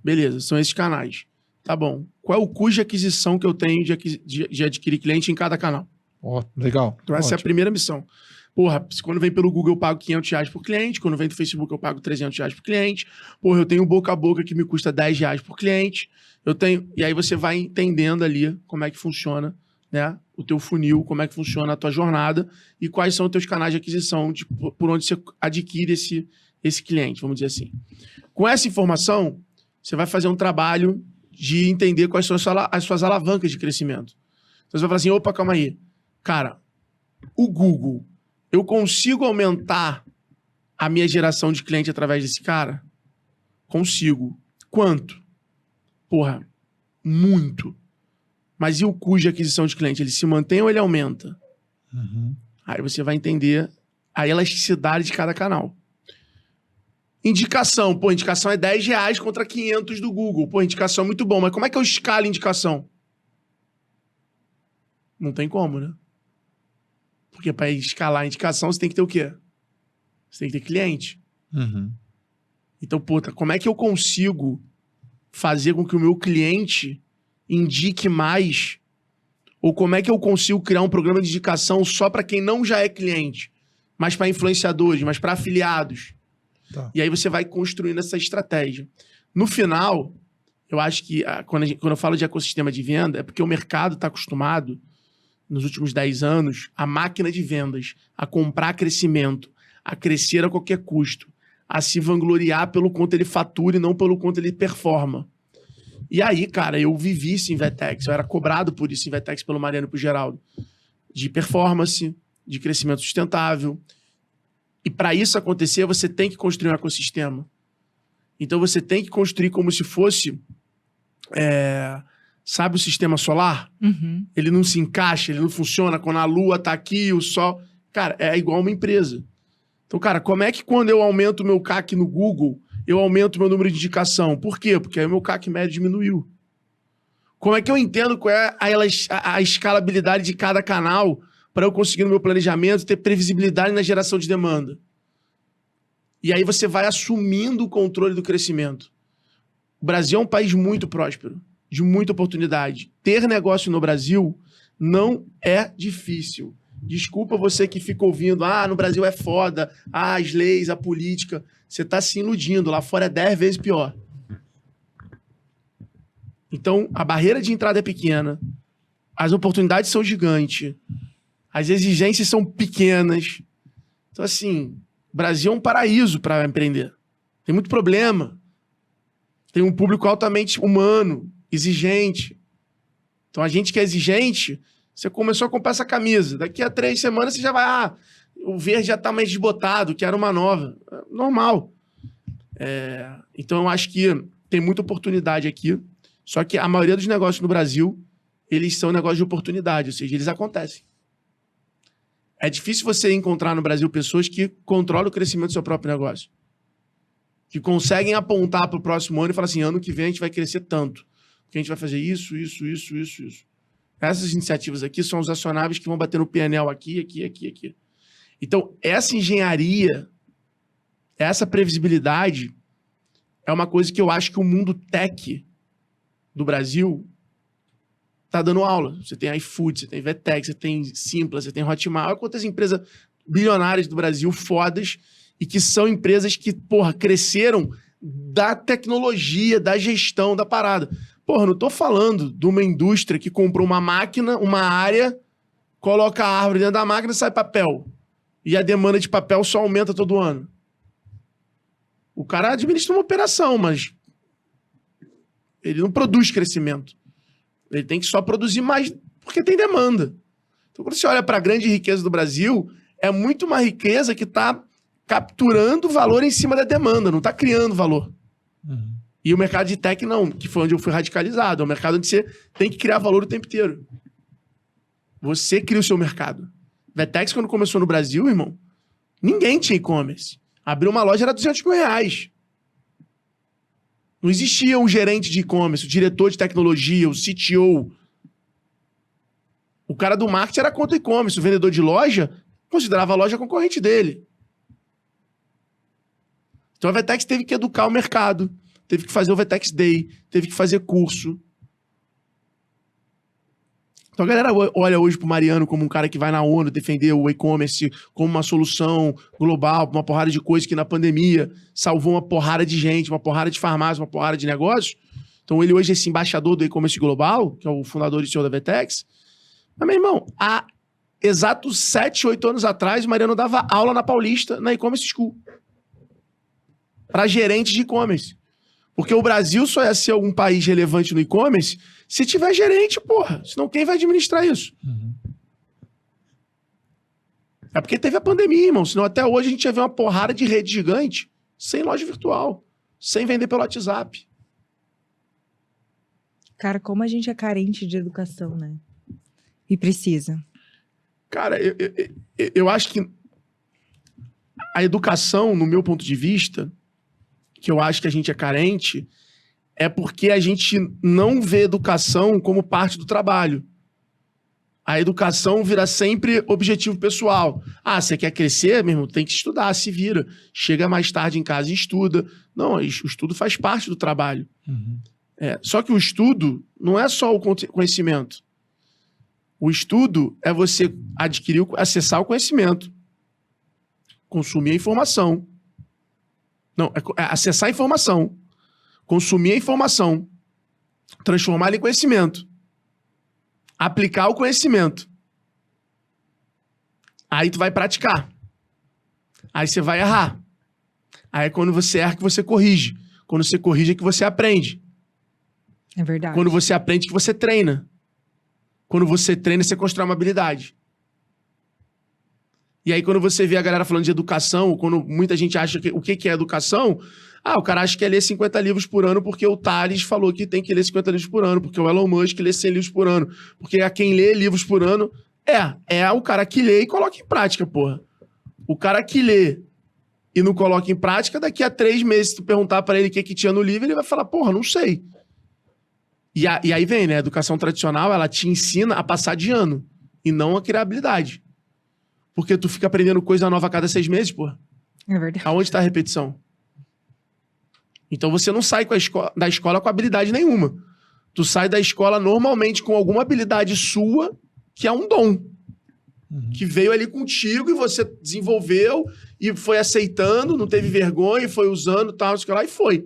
Beleza, são esses canais. Tá bom. Qual é o custo de aquisição que eu tenho de adquirir cliente em cada canal? Ó, legal. Então, essa é a primeira missão. Porra, quando vem pelo Google eu pago R$500 por cliente, quando vem do Facebook eu pago R$300 por cliente, porra, eu tenho boca a boca que me custa R$10 por cliente, e aí você vai entendendo ali como é que funciona, né, o teu funil, como é que funciona a tua jornada e quais são os teus canais de aquisição, por onde você adquire esse cliente, vamos dizer assim. Com essa informação, você vai fazer um trabalho de entender quais são as suas alavancas de crescimento. Então você vai falar assim, opa, calma aí, cara, o Google... Eu consigo aumentar a minha geração de cliente através desse cara? Consigo. Quanto? Porra, muito. Mas e o custo de aquisição de cliente? Ele se mantém ou ele aumenta? Uhum. Aí você vai entender a elasticidade de cada canal. Indicação. Pô, indicação é R$10 contra 500 do Google. Pô, indicação é muito bom. Mas como é que eu escalo indicação? Não tem como, né? Porque para escalar a indicação, você tem que ter o quê? Você tem que ter cliente. Uhum. Então, puta, como é que eu consigo fazer com que o meu cliente indique mais? Ou como é que eu consigo criar um programa de indicação só para quem não já é cliente, mas para influenciadores, mas para afiliados? Tá. E aí você vai construindo essa estratégia. No final, eu acho que quando eu falo de ecossistema de venda, é porque o mercado está acostumado, nos últimos 10 anos, a máquina de vendas, a comprar crescimento, a crescer a qualquer custo, a se vangloriar pelo quanto ele fatura e não pelo quanto ele performa. E aí, cara, eu vivi isso em Vetex, eu era cobrado por isso em Vetex pelo Mariano e pro Geraldo, de performance, de crescimento sustentável. E para isso acontecer, você tem que construir um ecossistema. Então você tem que construir como se fosse, sabe o sistema solar? Uhum. Ele não se encaixa, ele não funciona quando a lua tá aqui, o sol... Cara, é igual uma empresa. Então, cara, como é que quando eu aumento o meu CAC no Google, eu aumento o meu número de indicação? Por quê? Porque aí o meu CAC médio diminuiu. Como é que eu entendo qual é a escalabilidade de cada canal para eu conseguir no meu planejamento ter previsibilidade na geração de demanda? E aí você vai assumindo o controle do crescimento. O Brasil é um país muito próspero, de muita oportunidade. Ter negócio no Brasil não é difícil. Desculpa você que fica ouvindo, no Brasil é foda, as leis, a política. Você está se iludindo, lá fora é 10 vezes pior. Então, a barreira de entrada é pequena, as oportunidades são gigantes, as exigências são pequenas. Então, assim, o Brasil é um paraíso para empreender. Tem muito problema. Tem um público altamente humano, exigente. Então, a gente que é exigente, você começou a comprar essa camisa. Daqui a 3 semanas você já vai... o verde já está mais desbotado, quero uma nova. Normal. Então, eu acho que tem muita oportunidade aqui. Só que a maioria dos negócios no Brasil, eles são negócios de oportunidade, ou seja, eles acontecem. É difícil você encontrar no Brasil pessoas que controlam o crescimento do seu próprio negócio. Que conseguem apontar para o próximo ano e falar assim, ano que vem a gente vai crescer tanto. Porque a gente vai fazer isso. Essas iniciativas aqui são os acionáveis que vão bater no PNL aqui. Então, essa engenharia, essa previsibilidade é uma coisa que eu acho que o mundo tech do Brasil tá dando aula. Você tem iFood, você tem Vetex, você tem Simpla, você tem Hotmart. Olha quantas empresas bilionárias do Brasil, fodas, e que são empresas que, cresceram da tecnologia, da gestão, da parada. Não tô falando de uma indústria que comprou uma máquina, uma área, coloca a árvore dentro da máquina e sai papel. E a demanda de papel só aumenta todo ano. O cara administra uma operação, mas ele não produz crescimento. Ele tem que só produzir mais porque tem demanda. Então, quando você olha para a grande riqueza do Brasil, é muito uma riqueza que está capturando valor em cima da demanda, não está criando valor. Uhum. E o mercado de tech não, que foi onde eu fui radicalizado. É um mercado onde você tem que criar valor o tempo inteiro. Você cria o seu mercado. Vetex, quando começou no Brasil, irmão, ninguém tinha e-commerce. Abriu uma loja, era R$200 mil. Não existia um gerente de e-commerce, o diretor de tecnologia, o CTO. O cara do marketing era contra o e-commerce. O vendedor de loja considerava a loja concorrente dele. Então a Vetex teve que educar o mercado, teve que fazer o Vetex Day, teve que fazer curso. Então a galera olha hoje pro Mariano como um cara que vai na ONU defender o e-commerce como uma solução global, uma porrada de coisas que na pandemia salvou uma porrada de gente, uma porrada de farmácia, uma porrada de negócios. Então ele hoje é esse embaixador do e-commerce global, que é o fundador e CEO da Vetex. Mas, meu irmão, há exatos 7, 8 anos atrás, o Mariano dava aula na Paulista, na e-commerce school. Para gerentes de e-commerce. Porque o Brasil só ia ser algum país relevante no e-commerce se tiver gerente, porra. Senão quem vai administrar isso? Uhum. É porque teve a pandemia, irmão. Senão até hoje a gente ia ver uma porrada de rede gigante sem loja virtual, sem vender pelo WhatsApp. Cara, como a gente é carente de educação, né? E precisa. Cara, eu acho que a educação, no meu ponto de vista, que eu acho que a gente é carente é porque a gente não vê educação como parte do trabalho. A educação vira sempre objetivo pessoal. Ah, você quer crescer, meu irmão? Tem que estudar, se vira. Chega mais tarde em casa e estuda. Não, o estudo faz parte do trabalho. Uhum. Só que o estudo não é só o conhecimento. O estudo é você adquirir, acessar o conhecimento. Consumir a informação. Não, é acessar a informação. Consumir a informação. Transformá-la em conhecimento. Aplicar o conhecimento. Aí tu vai praticar. Aí você vai errar. Aí é quando você erra que você corrige. Quando você corrige é que você aprende. É verdade. Quando você aprende que você treina. Quando você treina, você constrói uma habilidade. E aí quando você vê a galera falando de educação, quando muita gente acha que o que é educação... Ah, o cara acha que é ler 50 livros por ano porque o Thales falou que tem que ler 50 livros por ano, porque o Elon Musk lê 100 livros por ano, porque a quem lê livros por ano é o cara que lê e coloca em prática, porra. O cara que lê e não coloca em prática, daqui a 3 meses, se tu perguntar pra ele o que tinha no livro, ele vai falar, porra, não sei. E aí vem, né? A educação tradicional, ela te ensina a passar de ano e não a criar habilidade. Porque tu fica aprendendo coisa nova a cada 6 meses, porra. É verdade. Aonde tá a repetição? Então você não sai da escola com habilidade nenhuma. Tu sai da escola normalmente com alguma habilidade sua, que é um dom. Uhum. Que veio ali contigo e você desenvolveu e foi aceitando, não teve vergonha, foi usando, tal, isso que lá, e foi.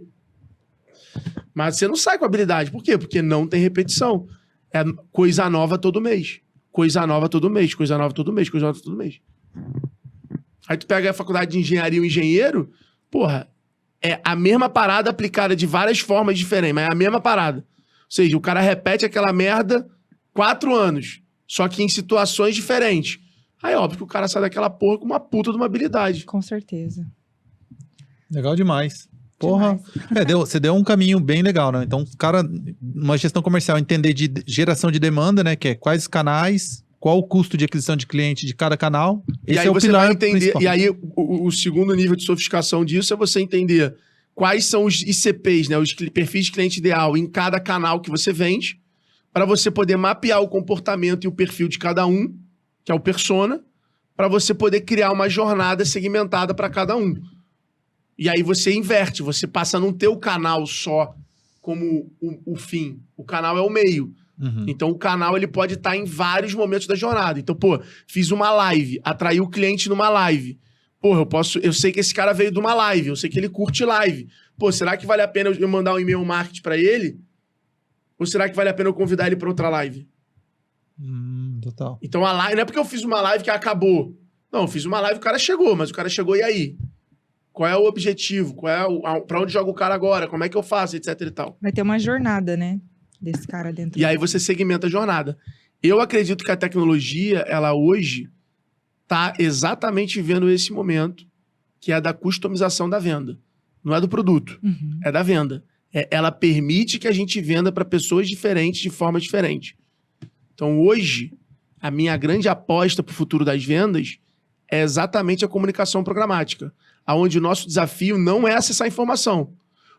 Mas você não sai com habilidade. Por quê? Porque não tem repetição. É coisa nova todo mês. Coisa nova todo mês, coisa nova todo mês, coisa nova todo mês. Aí tu pega a faculdade de engenharia e o engenheiro, porra, é a mesma parada aplicada de várias formas diferentes, mas é a mesma parada. Ou seja, o cara repete aquela merda 4 anos, só que em situações diferentes. Aí, óbvio que o cara sai daquela porra com uma puta de uma habilidade. Com certeza. Legal demais. Porra. Você deu um caminho bem legal, né? Então, o cara, uma gestão comercial, entender de geração de demanda, né? Que é quais canais, qual o custo de aquisição de cliente de cada canal. E Esse aí é o você pilar vai entender. principal. E aí, o segundo nível de sofisticação disso é você entender quais são os ICPs, né? Os perfis de cliente ideal em cada canal que você vende, para você poder mapear o comportamento e o perfil de cada um, que é o persona, para você poder criar uma jornada segmentada para cada um. E aí você inverte, você passa a não ter o canal só como o fim. O canal é o meio. Uhum. Então, o canal ele pode estar em vários momentos da jornada. Então, pô, fiz uma live, atraí o cliente numa live. Pô, eu sei que esse cara veio de uma live, eu sei que ele curte live. Pô, será que vale a pena eu mandar um e-mail marketing para ele? Ou será que vale a pena eu convidar ele para outra live? Total. Então, a live, não é porque eu fiz uma live que acabou. Não, eu fiz uma live, o cara chegou, mas o cara chegou e aí? Qual é o objetivo? Pra onde joga o cara agora? Como é que eu faço? Etc e tal. Vai ter uma jornada, né? Desse cara dentro. E aí você segmenta a jornada. Eu acredito que a tecnologia, ela hoje tá exatamente vivendo esse momento, que é da customização da venda. Não é do produto, é da venda. Ela permite que a gente venda para pessoas diferentes, de forma diferente. Então hoje, a minha grande aposta para o futuro das vendas é exatamente a comunicação programática, onde o nosso desafio não é acessar a informação.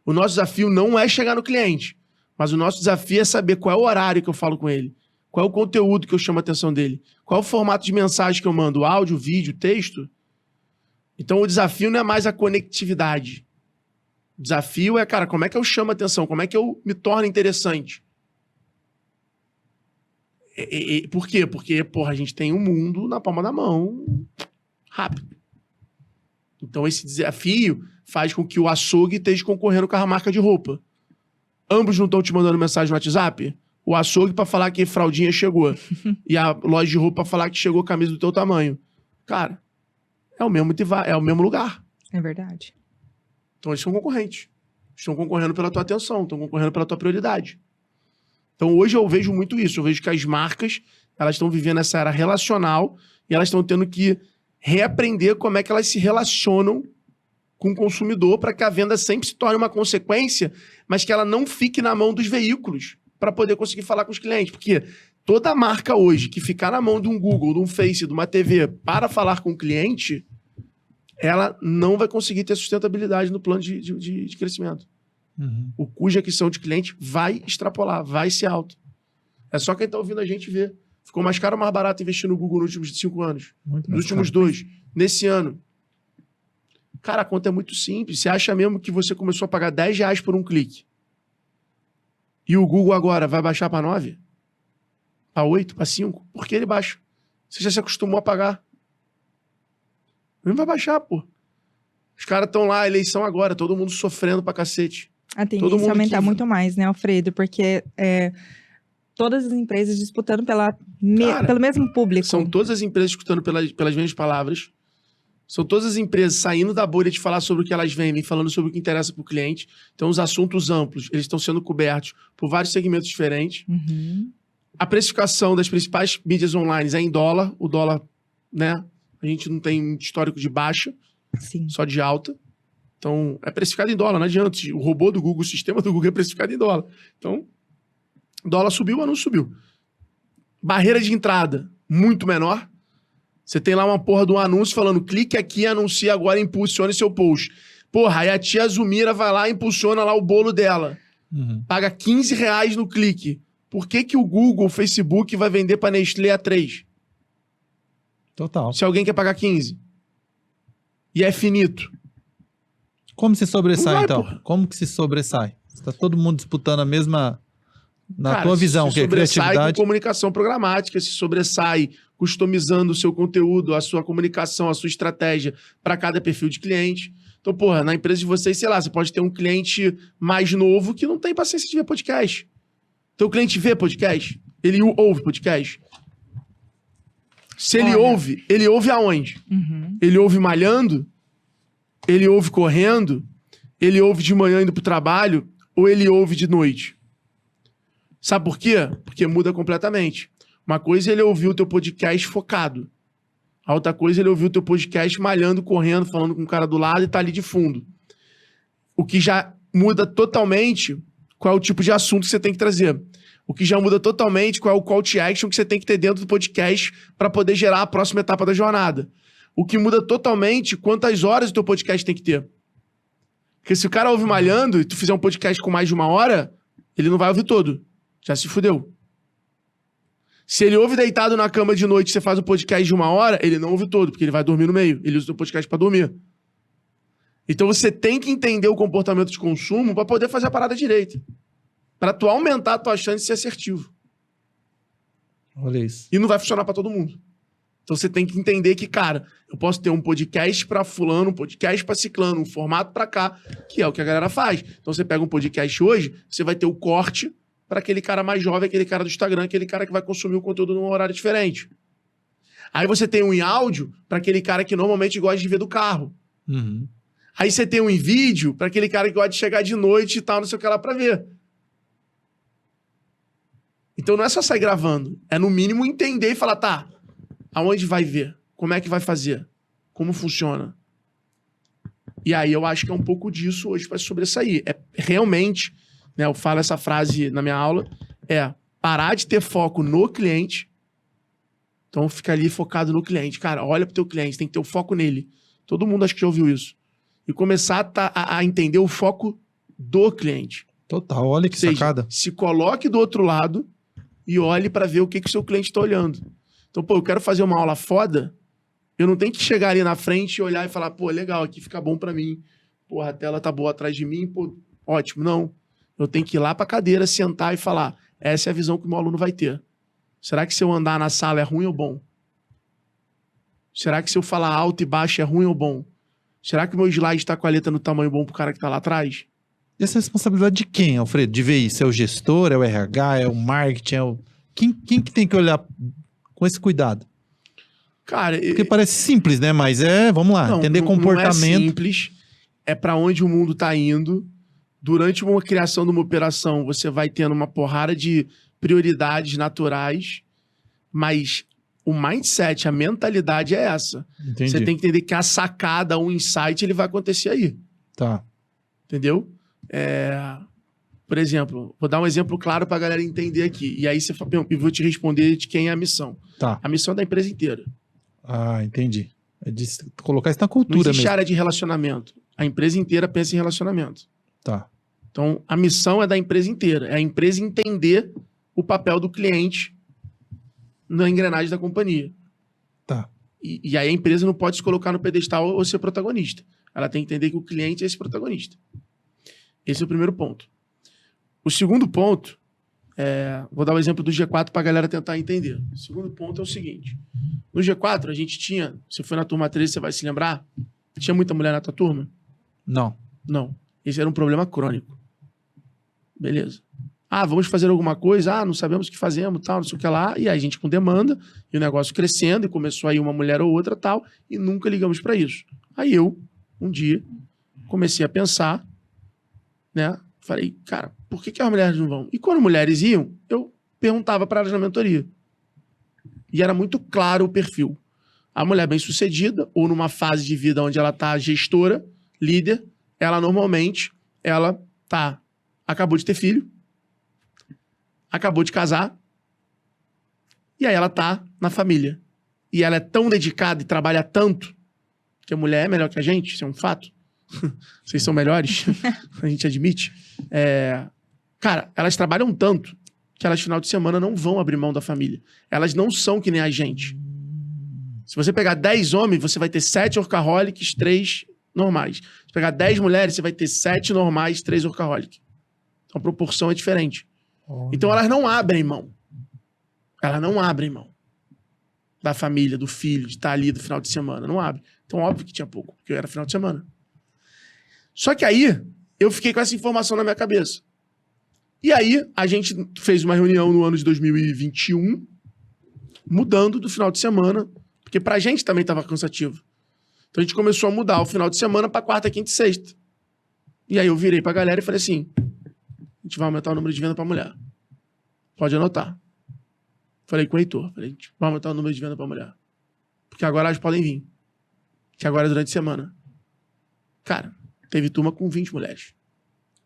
O nosso desafio não é chegar no cliente, mas o nosso desafio é saber qual é o horário que eu falo com ele, qual é o conteúdo que eu chamo a atenção dele, qual é o formato de mensagem que eu mando, áudio, vídeo, texto. Então o desafio não é mais a conectividade. O desafio é, cara, como é que eu chamo a atenção? Como é que eu me torno interessante? Por quê? Porque, porra, a gente tem um mundo na palma da mão rápido. Então esse desafio faz com que o açougue esteja concorrendo com a marca de roupa. Ambos não estão te mandando mensagem no WhatsApp? O açougue para falar que fraldinha chegou. E a loja de roupa para falar que chegou camisa do teu tamanho. Cara, é o mesmo lugar. É verdade. Então eles são concorrentes. Estão concorrendo pela tua atenção, estão concorrendo pela tua prioridade. Então hoje eu vejo muito isso. Eu vejo que as marcas, elas estão vivendo essa era relacional e elas estão tendo que reaprender como é que elas se relacionam com o consumidor para que a venda sempre se torne uma consequência, mas que ela não fique na mão dos veículos para poder conseguir falar com os clientes. Porque toda marca hoje que ficar na mão de um Google, de um Face, de uma TV para falar com o cliente, ela não vai conseguir ter sustentabilidade no plano de crescimento. Uhum. O custo de aquisição de cliente vai extrapolar, vai ser alto. É só quem está ouvindo a gente ver. Ficou mais caro ou mais barato investir no Google nos últimos 5 anos? Muito Nos mais últimos caro. 2. Nesse ano. Cara, a conta é muito simples. Você acha mesmo que você começou a pagar R$10 por um clique? E o Google agora vai baixar para 9? Para 8? Para 5? Por que ele baixa? Você já se acostumou a pagar. Não vai baixar, pô. Os caras estão lá, eleição agora, todo mundo sofrendo pra cacete. A Todo tendência é mundo aumentar que- muito mais, né, Alfredo? Porque todas as empresas disputando Cara, pelo mesmo público. São todas as empresas escutando pelas mesmas palavras. São todas as empresas saindo da bolha de falar sobre o que elas vendem, falando sobre o que interessa para o cliente. Então, os assuntos amplos, eles estão sendo cobertos por vários segmentos diferentes. Uhum. A precificação das principais mídias online é em dólar. O dólar, né? A gente não tem um histórico de baixa, Sim. só de alta. Então, é precificado em dólar, não adianta. O robô do Google, o sistema do Google é precificado em dólar. Então, dólar subiu, mas não subiu. Barreira de entrada, muito menor. Você tem lá uma porra de um anúncio falando, clique aqui, anuncie agora, impulsione seu post. Porra, aí a tia Zumira vai lá e impulsiona lá o bolo dela. Uhum. Paga R$15 no clique. Por que que o Google, o Facebook vai vender pra Nestlé a 3? Total. Se alguém quer pagar 15. E é finito. Como se sobressai, Não vai, então? porra. Como que se sobressai? Está todo mundo disputando a mesma... Na Cara, tua visão, se que é sobressai criatividade... com comunicação programática, se sobressai customizando o seu conteúdo, a sua comunicação, a sua estratégia para cada perfil de cliente. Então, porra, na empresa de vocês, sei lá, você pode ter um cliente mais novo que não tem paciência de ver podcast. Então, o cliente vê podcast? Ele ouve podcast? Se ele Olha. ele ouve aonde? Uhum. Ele ouve malhando? Ele ouve correndo? Ele ouve de manhã indo pro trabalho? Ou ele ouve de noite? Sabe por quê? Porque muda completamente. Uma coisa é ele ouvir o teu podcast focado. A outra coisa é ele ouvir o teu podcast malhando, correndo, falando com o cara do lado e tá ali de fundo. O que já muda totalmente qual é o tipo de assunto que você tem que trazer. O que já muda totalmente qual é o call to action que você tem que ter dentro do podcast para poder gerar a próxima etapa da jornada. O que muda totalmente quantas horas o teu podcast tem que ter. Porque se o cara ouve malhando e tu fizer um podcast com mais de 1 hora, ele não vai ouvir todo. Já se fudeu. Se ele ouve deitado na cama de noite e você faz um podcast de 1 hora, ele não ouve todo, porque ele vai dormir no meio. Ele usa o teu podcast pra dormir. Então você tem que entender o comportamento de consumo pra poder fazer a parada direito. Pra tu aumentar a tua chance de ser assertivo. Olha isso. E não vai funcionar pra todo mundo. Então você tem que entender que, cara, eu posso ter um podcast pra fulano, um podcast pra ciclano, um formato pra cá, que é o que a galera faz. Então você pega um podcast hoje, você vai ter o corte para aquele cara mais jovem, aquele cara do Instagram, aquele cara que vai consumir o conteúdo num horário diferente. Aí você tem um em áudio para aquele cara que normalmente gosta de ver do carro. Uhum. Aí você tem um em vídeo para aquele cara que gosta de chegar de noite e tal, não sei o que lá para ver. Então não é só sair gravando, é no mínimo entender e falar, tá, aonde vai ver? Como é que vai fazer? Como funciona? E aí eu acho que é um pouco disso hoje para sobressair. É realmente... Eu falo essa frase na minha aula, parar de ter foco no cliente. Então, fica ali focado no cliente. Cara, olha pro teu cliente, tem que ter o foco nele. Todo mundo acho que já ouviu isso. E começar a entender o foco do cliente. Total, olha que Ou seja, sacada. se coloque do outro lado e olhe para ver o que o seu cliente está olhando. Então, pô, eu quero fazer uma aula foda, eu não tenho que chegar ali na frente e olhar e falar, pô, legal, aqui fica bom para mim. Porra, a tela tá boa atrás de mim, pô, ótimo. Não. Eu tenho que ir lá pra cadeira, sentar e falar, essa é a visão que o meu aluno vai ter. Será que se eu andar na sala é ruim ou bom? Será que se eu falar alto e baixo é ruim ou bom? Será que o meu slide tá com a letra no tamanho bom pro cara que tá lá atrás? E essa é a responsabilidade de quem, Alfredo? De ver isso? É o gestor, é o RH, é o marketing, é o... Quem que tem que olhar com esse cuidado? Cara, Porque parece simples, né? Mas vamos lá, entender não comportamento. é simples, é pra onde o mundo tá indo. Durante uma criação de uma operação, você vai tendo uma porrada de prioridades naturais, mas o mindset, a mentalidade é essa. Entendi. Você tem que entender que a sacada, o insight, ele vai acontecer aí. Tá. Entendeu? Por exemplo, vou dar um exemplo claro pra galera entender aqui. E aí eu vou te responder de quem é a missão. Tá. A missão é da empresa inteira. Ah, entendi. É de colocar isso na Não cultura existe mesmo. área de relacionamento. A empresa inteira pensa em relacionamento. Tá. Então, a missão é da empresa inteira. É a empresa entender o papel do cliente na engrenagem da companhia. Tá. E aí a empresa não pode se colocar no pedestal ou ser protagonista. Ela tem que entender que o cliente é esse protagonista. Esse é o primeiro ponto. O segundo ponto, vou dar o exemplo do G4 para a galera tentar entender. O segundo ponto é o seguinte. No G4, a gente tinha, você foi na turma 13, você vai se lembrar, tinha muita mulher na tua turma? Não. Não. Esse era um problema crônico. Beleza. Ah, vamos fazer alguma coisa? Ah, não sabemos o que fazemos, tal, não sei o que lá. E aí a gente com demanda, e o negócio crescendo, e começou aí uma mulher ou outra, tal, e nunca ligamos para isso. Aí eu, um dia, comecei a pensar, né? Falei, cara, por que as mulheres não vão? E quando mulheres iam, eu perguntava para elas na mentoria. E era muito claro o perfil. A mulher bem-sucedida, ou numa fase de vida onde ela tá gestora, líder, ela normalmente, acabou de ter filho, acabou de casar, e aí ela tá na família. E ela é tão dedicada e trabalha tanto, que a mulher é melhor que a gente, isso é um fato. Vocês são melhores, a gente admite. Cara, elas trabalham tanto que elas, final de semana, não vão abrir mão da família. Elas não são que nem a gente. Se você pegar 10 homens, você vai ter 7 workaholics, 3 normais. Se pegar 10 mulheres, você vai ter 7 normais, 3 workaholics. Então a proporção é diferente. Então elas não abrem mão. Elas não abrem mão da família, do filho, de estar ali do final de semana. Não abre. Então óbvio que tinha pouco, porque era final de semana. Só que aí, eu fiquei com essa informação na minha cabeça. E aí, a gente fez uma reunião no ano de 2021, mudando do final de semana, porque pra gente também tava cansativo. Então a gente começou a mudar o final de semana pra quarta, quinta e sexta. E aí eu virei pra galera e falei assim, a gente vai aumentar o número de venda pra mulher. Pode anotar. Falei com o Heitor, falei, a gente vai aumentar o número de venda pra mulher. Porque agora elas podem vir. Que agora é durante a semana. Cara, teve turma com 20 mulheres.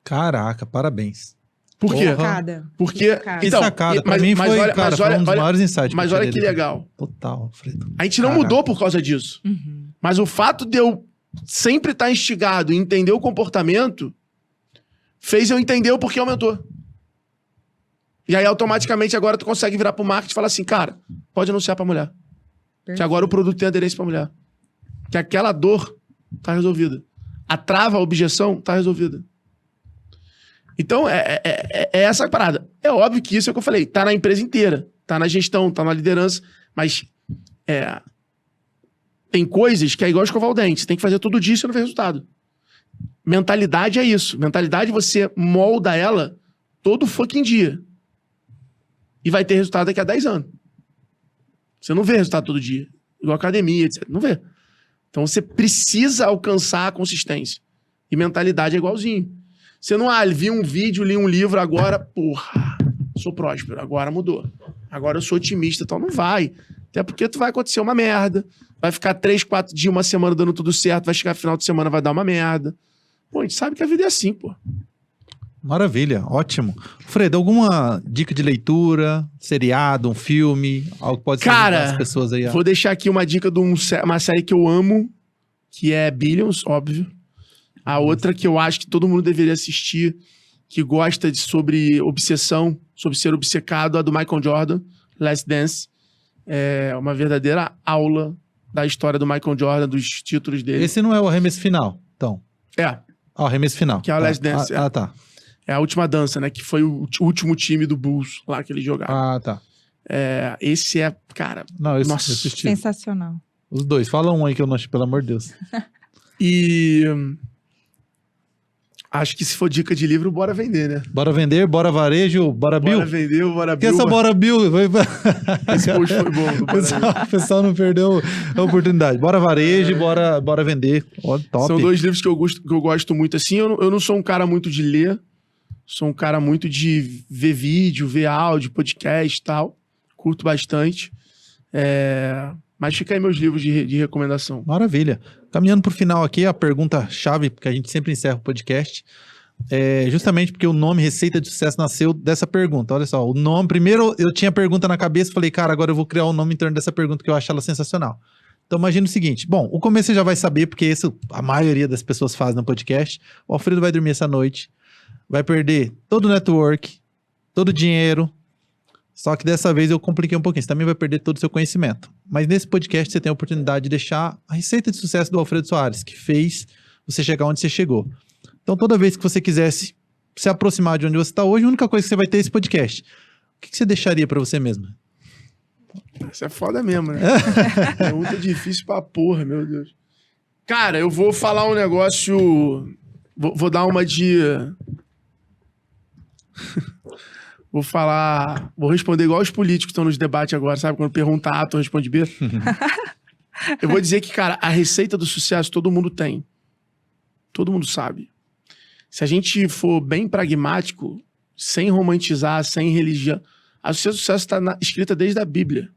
Caraca, parabéns. Por quê? Sacada. Porque... Sacada. Que sacada. Pra mim foi, cara, foi um dos maiores insights. Mas olha que legal. Total, Fredo. A gente não mudou por causa disso. Uhum. Mas o fato de eu sempre estar instigado e entender o comportamento fez eu entender o porquê aumentou. E aí, automaticamente, agora tu consegue virar pro marketing e falar assim, cara, pode anunciar pra mulher. Perfeito. Que agora o produto tem aderência pra mulher. Que aquela dor tá resolvida. A trava, a objeção, tá resolvida. Então, é essa a parada. É óbvio que isso é o que eu falei. Tá na empresa inteira. Tá na gestão, tá na liderança. Mas tem coisas que é igual escovar o dente. Você tem que fazer todo dia e você não vê resultado. Mentalidade é isso. Mentalidade, você molda ela todo fucking dia. E vai ter resultado daqui a 10 anos. Você não vê resultado todo dia. Igual academia, etc. Não vê. Então, você precisa alcançar a consistência. E mentalidade é igualzinho. Você não, vi um vídeo, li um livro, agora, porra, sou próspero, agora mudou. Agora eu sou otimista, então não vai. Até porque vai acontecer uma merda, vai ficar 3, 4 dias, uma semana dando tudo certo, vai chegar final de semana, vai dar uma merda. Pô, a gente sabe que a vida é assim, pô. Maravilha, ótimo. Fredo, alguma dica de leitura, seriado, um filme, algo que pode ser para as pessoas aí? Vou deixar aqui uma dica de uma série que eu amo, que é Billions, óbvio. A outra que eu acho que todo mundo deveria assistir, que gosta sobre obsessão, sobre ser obcecado, a do Michael Jordan, Last Dance. É uma verdadeira aula da história do Michael Jordan, dos títulos dele. Esse não é o arremesso final, então? O arremesso final. Que é o Last Dance. Tá. É a última dança, né? Que foi o último time do Bulls lá que ele jogava. Tá. Esse cara... Não, eu nossa, assisti. Sensacional. Os dois. Fala um aí que eu não achei, pelo amor de Deus. E... acho que se for dica de livro, bora vender, né? Bora vender, bora varejo, bora Bill. Bora vender, bora Bill. Que essa bora Bill? Esse post foi bom. O pessoal não perdeu a oportunidade. Bora varejo, bora vender. Top. São 2 livros que eu gosto muito. Assim, eu não sou um cara muito de ler. Sou um cara muito de ver vídeo, ver áudio, podcast e tal. Curto bastante. Mas fica aí meus livros de recomendação. Maravilha. Caminhando pro final aqui, a pergunta-chave, porque a gente sempre encerra o podcast, justamente porque o nome Receita de Sucesso nasceu dessa pergunta. Olha só, o nome... Primeiro eu tinha a pergunta na cabeça, falei, cara, agora eu vou criar um nome em torno dessa pergunta, que eu acho ela sensacional. Então imagina o seguinte, bom, o começo você já vai saber, porque isso a maioria das pessoas faz no podcast. O Alfredo vai dormir essa noite, vai perder todo o network, todo o dinheiro, só que dessa vez eu compliquei um pouquinho, você também vai perder todo o seu conhecimento. Mas nesse podcast você tem a oportunidade de deixar a receita de sucesso do Alfredo Soares, que fez você chegar onde você chegou. Então toda vez que você quisesse se aproximar de onde você está hoje, a única coisa que você vai ter é esse podcast. O que você deixaria para você mesmo? Isso é foda mesmo, né? É muito difícil pra porra, meu Deus. Cara, eu vou falar um negócio... Vou dar uma de... Vou responder igual os políticos que estão nos debates agora, sabe? Quando pergunta A, tu responde B. Eu vou dizer que, cara, a receita do sucesso todo mundo tem. Todo mundo sabe. Se a gente for bem pragmático, sem romantizar, sem religião, a receita do sucesso está escrita desde a Bíblia.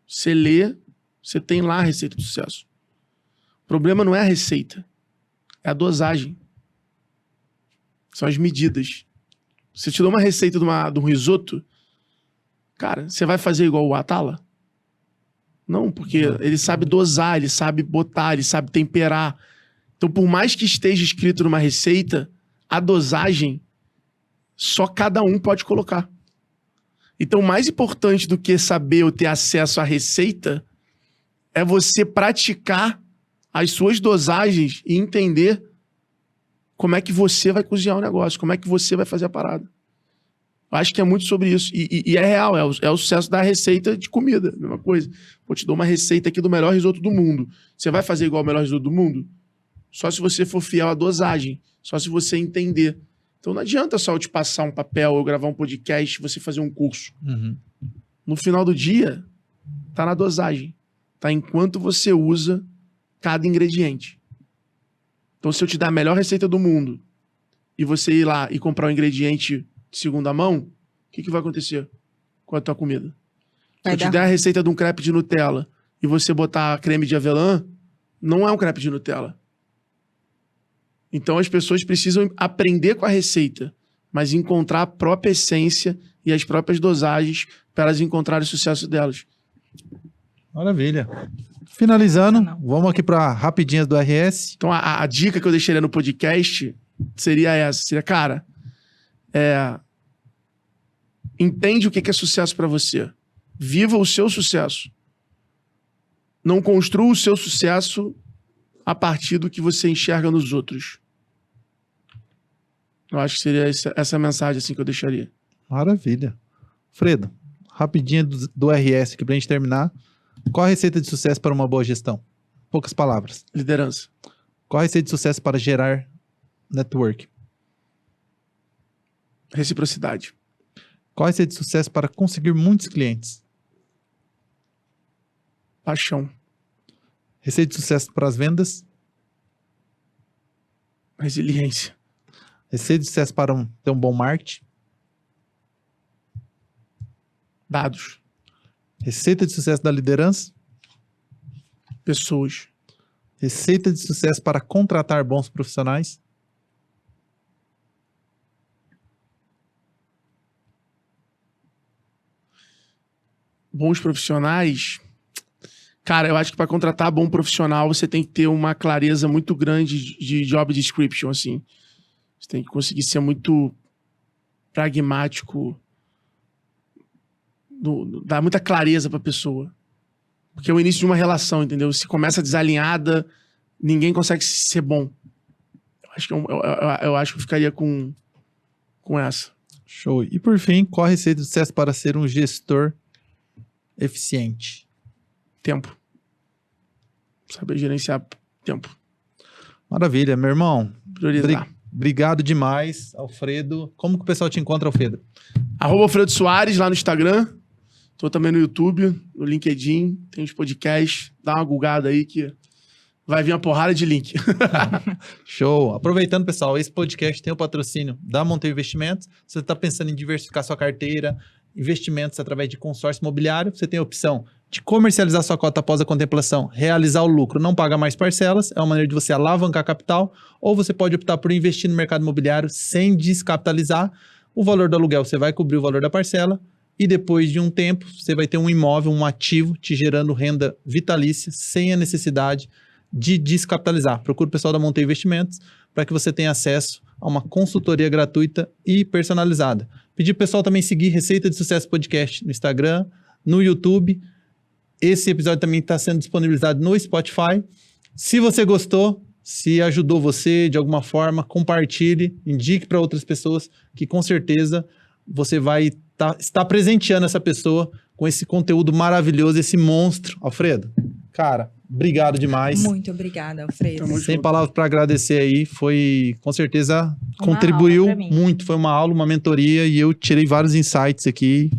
Você lê, você tem lá a receita do sucesso. O problema não é a receita, é a dosagem. São as medidas. Se eu te dou uma receita de um risoto, cara, você vai fazer igual o Atala? Não, porque ele sabe dosar, ele sabe botar, ele sabe temperar. Então, por mais que esteja escrito numa receita, a dosagem só cada um pode colocar. Então, mais importante do que saber ou ter acesso à receita é você praticar as suas dosagens e entender como é que você vai cozinhar o negócio, como é que você vai fazer a parada. Eu acho que é muito sobre isso. E é real, é o sucesso da receita de comida, mesma coisa. Vou te dar uma receita aqui do melhor risoto do mundo. Você vai fazer igual o melhor risoto do mundo? Só se você for fiel à dosagem, só se você entender. Então não adianta só eu te passar um papel, eu gravar um podcast, você fazer um curso. Uhum. No final do dia, tá na dosagem. Tá enquanto você usa cada ingrediente. Então se eu te dar a melhor receita do mundo e você ir lá e comprar um ingrediente de segunda mão, o que vai acontecer com a tua comida? Se eu te der a receita de um crepe de Nutella e você botar creme de avelã, não é um crepe de Nutella. Então as pessoas precisam aprender com a receita, mas encontrar a própria essência e as próprias dosagens para elas encontrarem o sucesso delas. Maravilha. Finalizando, vamos aqui para rapidinhas do RS. Então a dica que eu deixaria no podcast seria essa. Seria, cara, entende o que é sucesso para você. Viva o seu sucesso. Não construa o seu sucesso a partir do que você enxerga nos outros. Eu acho que seria essa mensagem assim que eu deixaria. Maravilha. Fredo, rapidinho do RS aqui pra gente terminar. Qual a receita de sucesso para uma boa gestão? Poucas palavras. Liderança. Qual a receita de sucesso para gerar network? Reciprocidade. Qual a receita de sucesso para conseguir muitos clientes? Paixão. Receita de sucesso para as vendas? Resiliência. Receita de sucesso para ter um bom marketing? Dados. Receita de sucesso da liderança? Pessoas. Receita de sucesso para contratar bons profissionais? Bons profissionais. Cara, eu acho que para contratar bom profissional você tem que ter uma clareza muito grande de job description, assim. Você tem que conseguir ser muito pragmático, dar muita clareza pra pessoa. Porque é o início de uma relação, entendeu? Se começa desalinhada, ninguém consegue ser bom. Eu acho que eu ficaria com essa. Show. E por fim, qual a receita de sucesso para ser um gestor eficiente? Tempo. Saber gerenciar tempo. Maravilha, meu irmão. Priorizar. Obrigado demais, Alfredo. Como que o pessoal te encontra, Alfredo? @Alfredo Soares lá no Instagram. Tô também no YouTube, no LinkedIn. Tem os podcasts. Dá uma googada aí que vai vir uma porrada de link. Show. Aproveitando, pessoal, esse podcast tem o patrocínio da Monteiro Investimentos. Você está pensando em diversificar sua carteira, investimentos através de consórcio imobiliário, você tem a opção de comercializar sua cota após a contemplação, realizar o lucro, não pagar mais parcelas, é uma maneira de você alavancar capital, ou você pode optar por investir no mercado imobiliário sem descapitalizar. O valor do aluguel você vai cobrir o valor da parcela, e depois de um tempo você vai ter um imóvel, um ativo te gerando renda vitalícia sem a necessidade de descapitalizar. Procura o pessoal da Monte Investimentos para que você tenha acesso a uma consultoria gratuita e personalizada. Pedir pro pessoal também seguir Receita de Sucesso Podcast no Instagram, no YouTube. Esse episódio também está sendo disponibilizado no Spotify. Se você gostou, se ajudou você de alguma forma, compartilhe, indique para outras pessoas que com certeza você vai estar presenteando essa pessoa com esse conteúdo maravilhoso, esse monstro. Alfredo, cara, obrigado demais. Muito obrigada, Alfredo. Tamo Sem junto. palavras para agradecer aí, foi, com certeza, Uma contribuiu aula pra mim. muito, foi uma aula, uma mentoria e eu tirei vários insights aqui.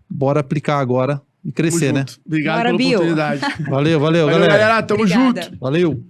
Bora aplicar agora e Tamo crescer, né? junto. Obrigado Bora, pela Bill. oportunidade. Valeu, Valeu, galera. galera. Tamo Obrigada. junto. Valeu.